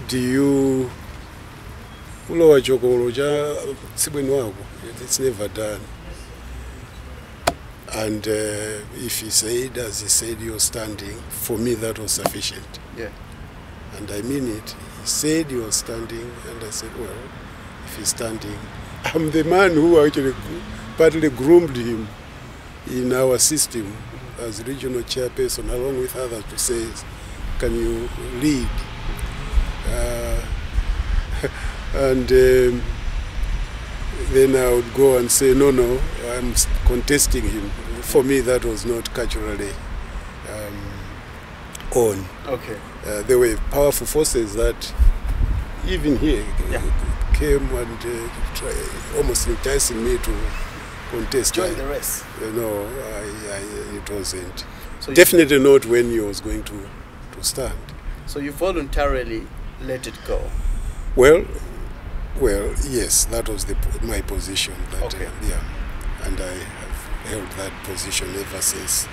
Do you? It's never done. And if he said, as he said, you're standing, for me that was sufficient. Yeah. And I mean it. He said he was standing, and I said, well, if he's standing, I'm the man who actually partly groomed him in our system as regional chairperson, along with others, to say, can you lead? And then I would go and say, no, I'm contesting him. For me, that was not culturally on. Okay. There were powerful forces that, even here, came and almost enticing me to contest. Join the race. No, it wasn't. So Definitely not when he was going to stand. So you voluntarily let it go. Well, yes, that was my position. That, Okay. And I have held that position ever since.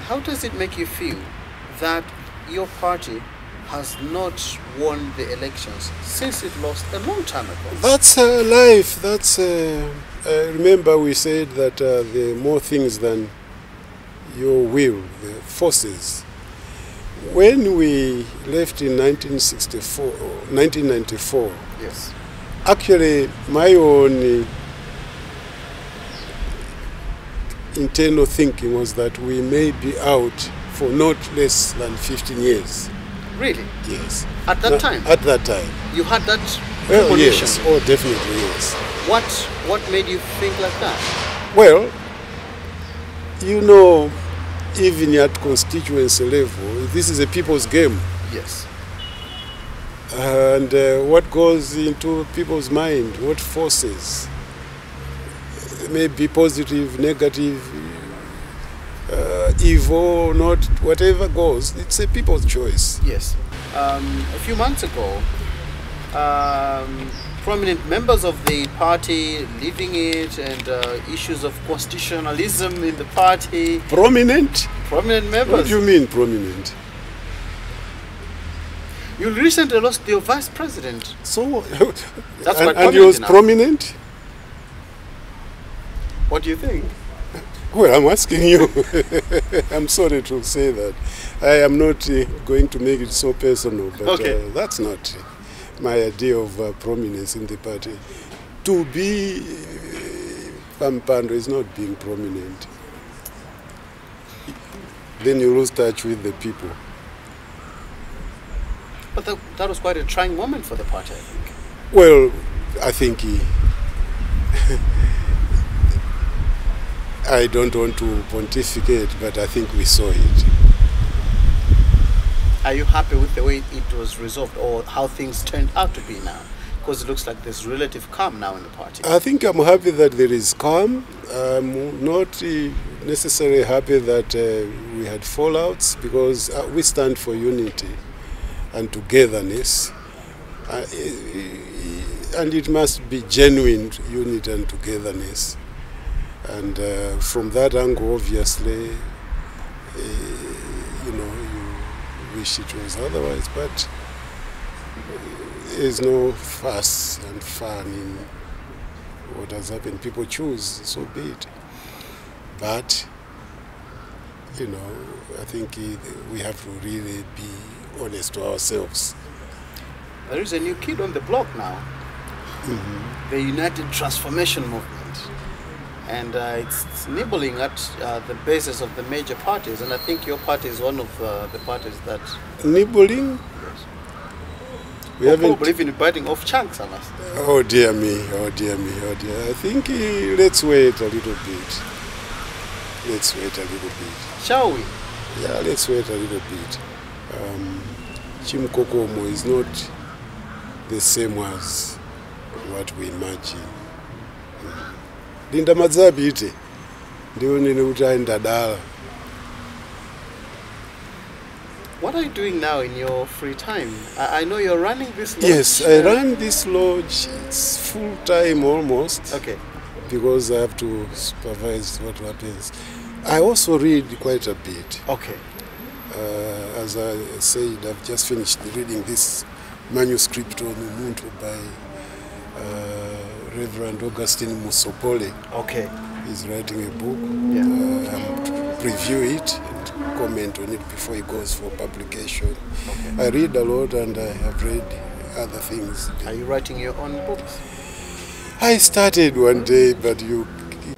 How does it make you feel that your party has not won the elections since it lost a long time ago? That's life. That's remember we said that there are more things than your will, the forces. When we left in 1994, Yes. actually my own internal thinking was that we may be out for not less than 15 years. Really? Yes. At that time? At that time. You had that Well, premonition? yes. Oh, definitely, yes. What made you think like that? Well, even at constituency level, this is a people's game. Yes. And what goes into people's mind, what forces, may be positive, negative, evil, not, whatever goes, it's a people's choice. Yes. A few months ago, prominent members of the party leaving it, and issues of constitutionalism in the party. Prominent? Prominent members. What do you mean prominent? You recently lost your vice president. So, That's and, quite and he was prominent enough. prominent? What do you think? Well, I'm asking you. I'm sorry to say that. I am not going to make it so personal, but Okay. that's not my idea of prominence in the party. To be Pampando is not being prominent. Then you lose touch with the people. But that was quite a trying moment for the party, I think. Well, I think I don't want to pontificate, but I think we saw it. Are you happy with the way it was resolved, or how things turned out to be now? Because it looks like there's relative calm now in the party. I think I'm happy that there is calm. I'm not necessarily happy that we had fallouts, because we stand for unity and togetherness. And it must be genuine unity and togetherness. And from that angle, obviously, you wish it was otherwise, but there's no fuss and fun in what has happened. People choose, so be it. But, I think we have to really be honest to ourselves. There is a new kid on the block now, the United Transformation Movement. and it's nibbling at the bases of the major parties, and I think your party is one of the parties that... Nibbling? We haven't... Probably even biting off chunks, I must. Oh dear me, oh dear me, oh dear. I think let's wait a little bit. Let's wait a little bit. Shall we? Yeah, let's wait a little bit. Chimkokomo is not the same as what we imagine. Linda madzabi ite. Ndiyo nene utaenda dala. What are you doing now in your free time? I know you're running this lodge. Yes, I run this lodge. It's full time almost. Okay. Because I have to supervise what happens. I also read quite a bit. Okay. As I said, I've just finished reading this manuscript on Ubuntu by Reverend Augustine Musopole. Okay. He's writing a book. Yeah. I'm to review it and comment on it before it goes for publication. Okay. I read a lot and I have read other things. Are you writing your own books? I started one day, but you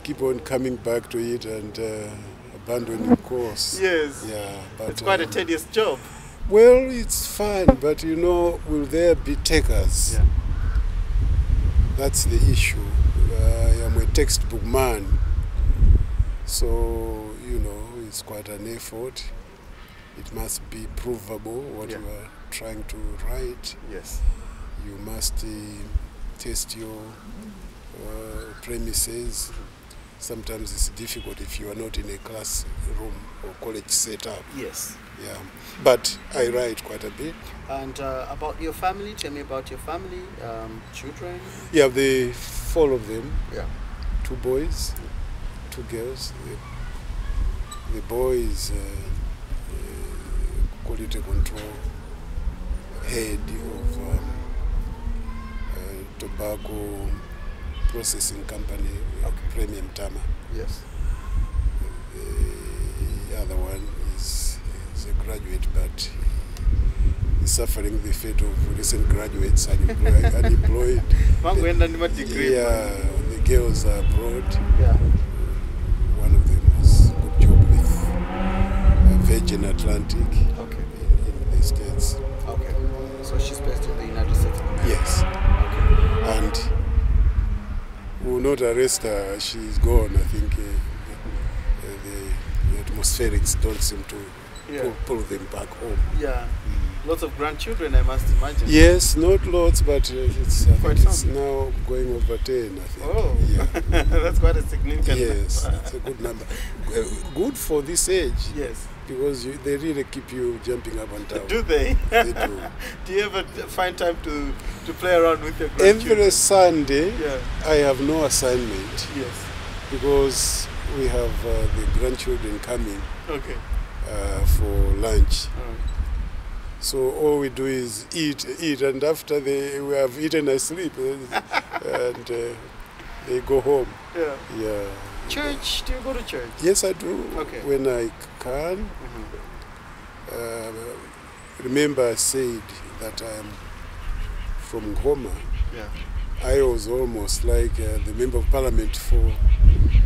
keep on coming back to it and abandoning course. Yes. Yeah, but It's quite a tedious job. well, it's fun, but you know, will there be takers? Yeah. That's the issue. I am a textbook man, so you know, it's quite an effort. It must be provable what Yeah. you are trying to write. Yes. You must test your premises. Sometimes it's difficult if you are not in a classroom or college setup. Yes. Yeah, but I write quite a bit. And about your family, tell me about your family, children. Yeah, the 4 of them, Yeah. 2 boys, 2 girls. The boy is quality control head of tobacco processing company, Premium Tama. Yes. The other one is a graduate, but he's suffering the fate of recent graduates, unemployed. Degree. Yeah, the girls are abroad. Yeah. One of them has a good job with Virgin Atlantic Okay. in the States. Okay. So she's based in the United States. Yes. Okay. And we will not arrest her. She's gone. I think the atmospherics don't seem to Yeah. pull them back home. Yeah. Lots of grandchildren, I must imagine. Yes, not lots, but it's, I Quite think it's some. now going over 10, I think. Oh. Yeah. That's quite a significant Yes, number. it's a good number. Good for this age, Yes. because they really keep you jumping up and down. Do they? They do. Do you ever find time to play around with your grandchildren? Every Sunday, Yeah. I have no assignment Yes. because we have the grandchildren coming Okay. for lunch. Oh. So all we do is eat, and after we have eaten, I sleep, and they go home. Yeah. Yeah. Church? Do you go to church? Yes, I do. Okay. When I can. Remember, I said that I am from Ngoma. Yeah. I was almost like the member of parliament for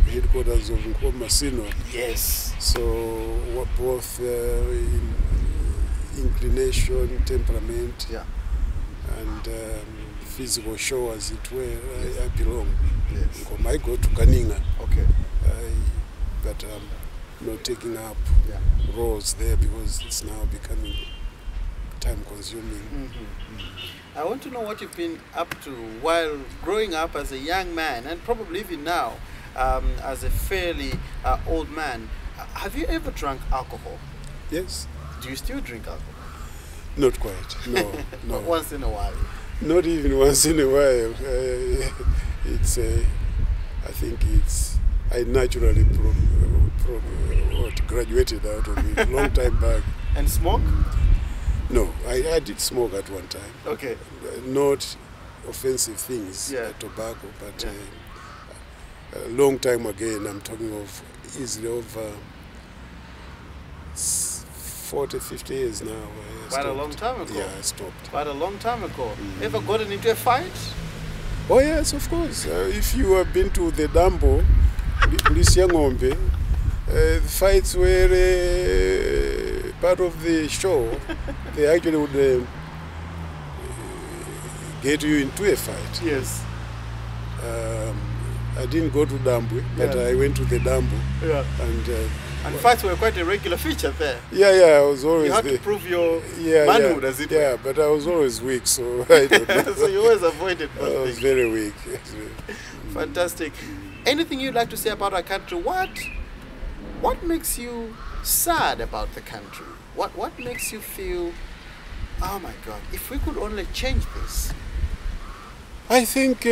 headquarters of Ngoma Synod. Yes. So both in inclination, temperament, Yeah. and physical show, as it were, I belong. Yes. I go to Kaninga, Okay. but I'm not taking up Yeah. roles there because it's now becoming time consuming. I want to know what you've been up to while growing up as a young man, and probably even now as a fairly old man. Have you ever drunk alcohol? Yes, Do you still drink alcohol? not quite. No, no. But once in a while. Not even once in a while. It's I think it's I naturally graduated out of it a long time back. And smoke? No, I did smoke at one time. Okay. Not offensive things, Yeah. tobacco, but Yeah. a long time again. I'm talking of easily over 40, 50 years now. I Quite a stopped. long time ago. Yeah, I stopped. Quite a long time ago. Ever gotten into a fight? Oh yes, of course. If you have been to the Dambo, police Yangombe. The fights were part of the show. They actually would get you into a fight. Yes. I didn't go to Dambwe, but I went to the Dambu. Yeah. And fights were quite a regular feature there. Yeah, I was always You had there. to prove your manhood, as it were. Yeah, but I was always weak, so I don't know. So you always avoided those I was things. very weak. Fantastic. Anything you'd like to say about our country? What makes you sad about the country? What makes you feel, oh my God, if we could only change this? I think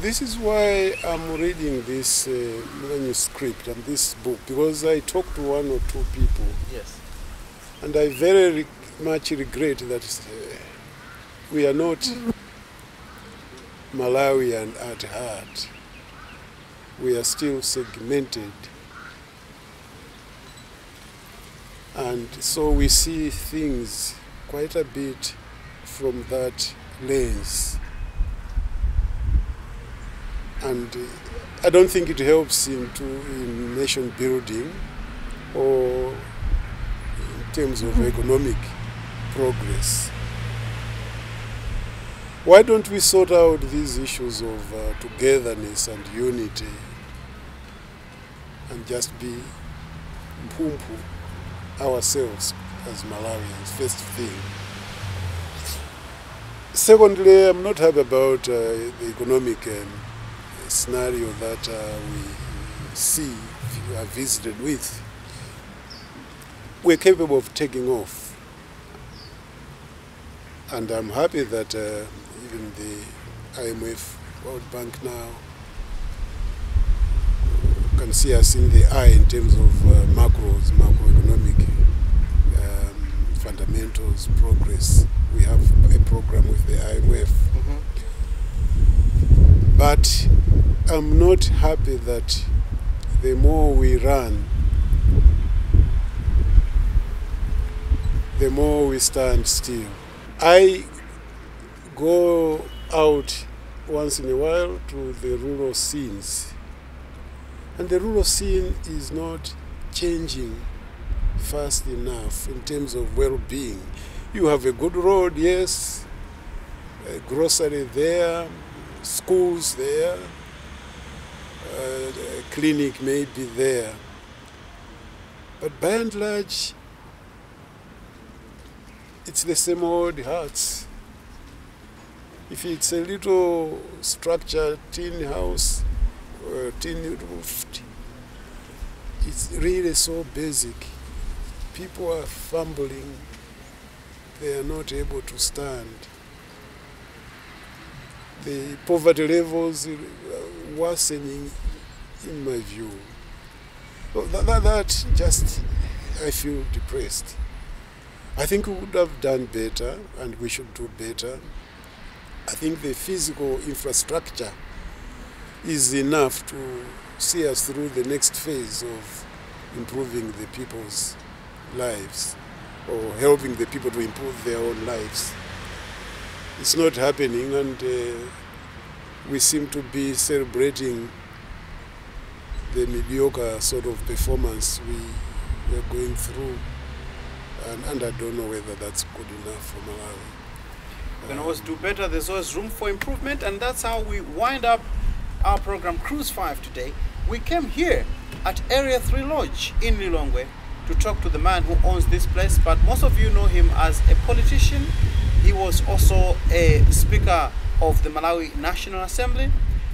this is why I'm reading this manuscript and this book, because I talked to one or two people. Yes. And I very much regret that we are not Malawian at heart. We are still segmented. And so we see things quite a bit from that lens. And I don't think it helps in nation building or in terms of economic progress. Why don't we sort out these issues of togetherness and unity and just be mpumpu ourselves as Malawians, first thing. Secondly, I'm not happy about the economic scenario that we see, we are visited with. We're capable of taking off. And I'm happy that even the IMF, World Bank now, can see us in the eye in terms of macroeconomic fundamentals, progress. We have a program with the IMF. But I'm not happy that the more we run, the more we stand still. I go out once in a while to the rural scenes, and the rural scene is not changing fast enough in terms of well-being. You have a good road, yes, a grocery there, schools there, a clinic may be there, but by and large, it's the same old huts. If it's a little structured tin house, or tin roofed, it's really so basic. People are fumbling, they are not able to stand. The poverty levels are worsening, in my view. So that just, I feel depressed. I think we would have done better, and we should do better. I think the physical infrastructure is enough to see us through the next phase of improving the people's lives, or helping the people to improve their own lives. It's not happening, and we seem to be celebrating the mediocre sort of performance we are going through. And I don't know whether that's good enough for Malawi. We can always do better. There's always room for improvement, and that's how we wind up our program Cruise 5 today. We came here at Area 3 Lodge in Lilongwe to talk to the man who owns this place, but most of you know him as a politician. He was also a speaker of the Malawi National Assembly.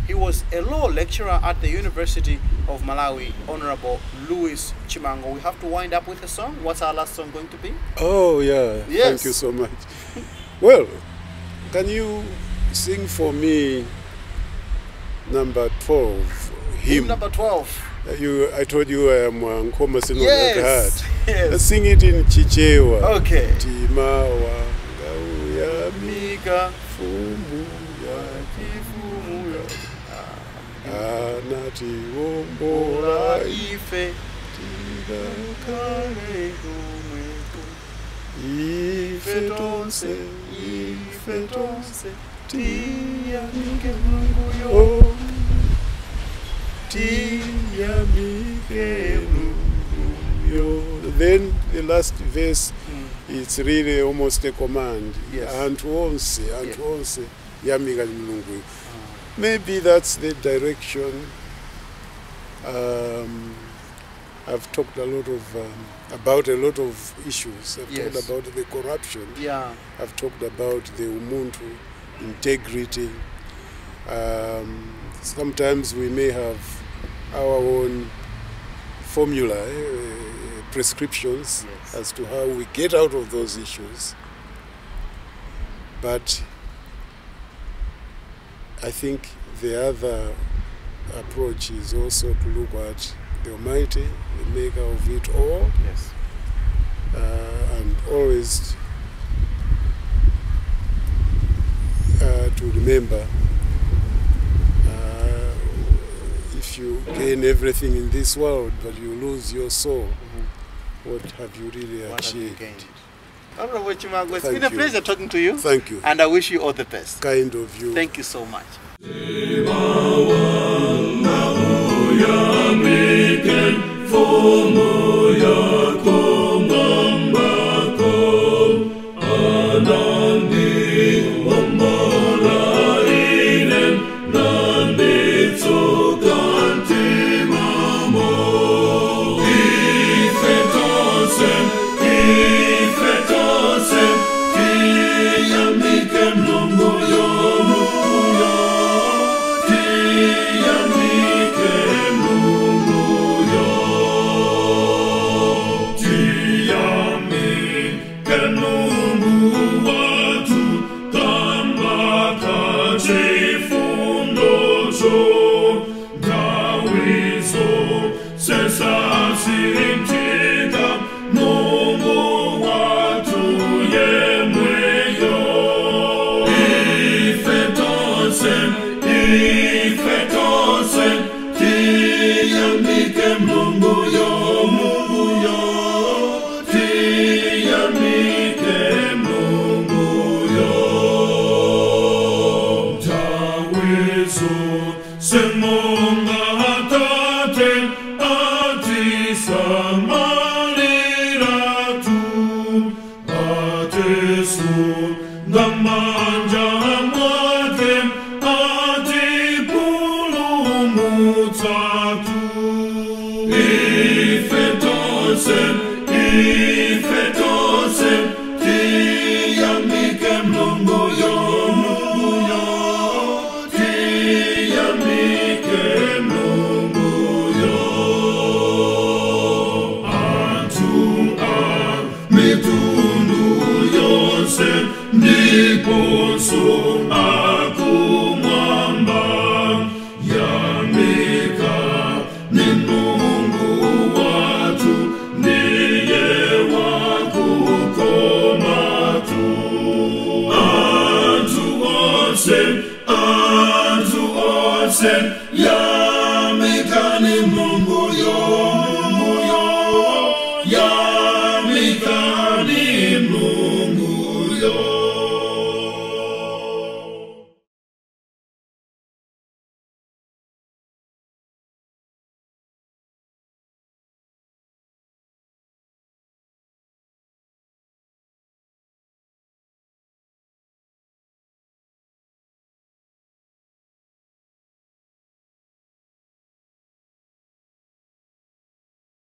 He was a law lecturer at the University of Malawi, Honorable Louis Chimango. We have to wind up with a song. What's our last song going to be? Oh, yeah. Yes. Thank you so much. Well, can you sing for me number 12, Hymn? Number 12. I told you I am Nkoma Sino Yes. Heart. Yes. Let's sing it in Chichewa. Okay. Tima wanga uyami Mika. fumu ya anati wombola Ife. ife tonse Ife tonse. tia Tia Mungu yo. oh Then the last verse, it's really almost a command. Yes. Maybe that's the direction. I've talked a lot of about a lot of issues. I've Yes. talked about the corruption. Yeah. I've talked about the umuntu, integrity. Sometimes we may have our own formula, prescriptions Yes. as to how we get out of those issues. But I think the other approach is also to look at the Almighty, the maker of it all, Yes. and always to remember if you gain everything in this world but you lose your soul, what have you really What have you achieved? gained? Honorable Chimango, it's Thank been a you. pleasure talking to you. Thank you. And I wish you all the best. Kind of you. Thank you so much. Ifetosen,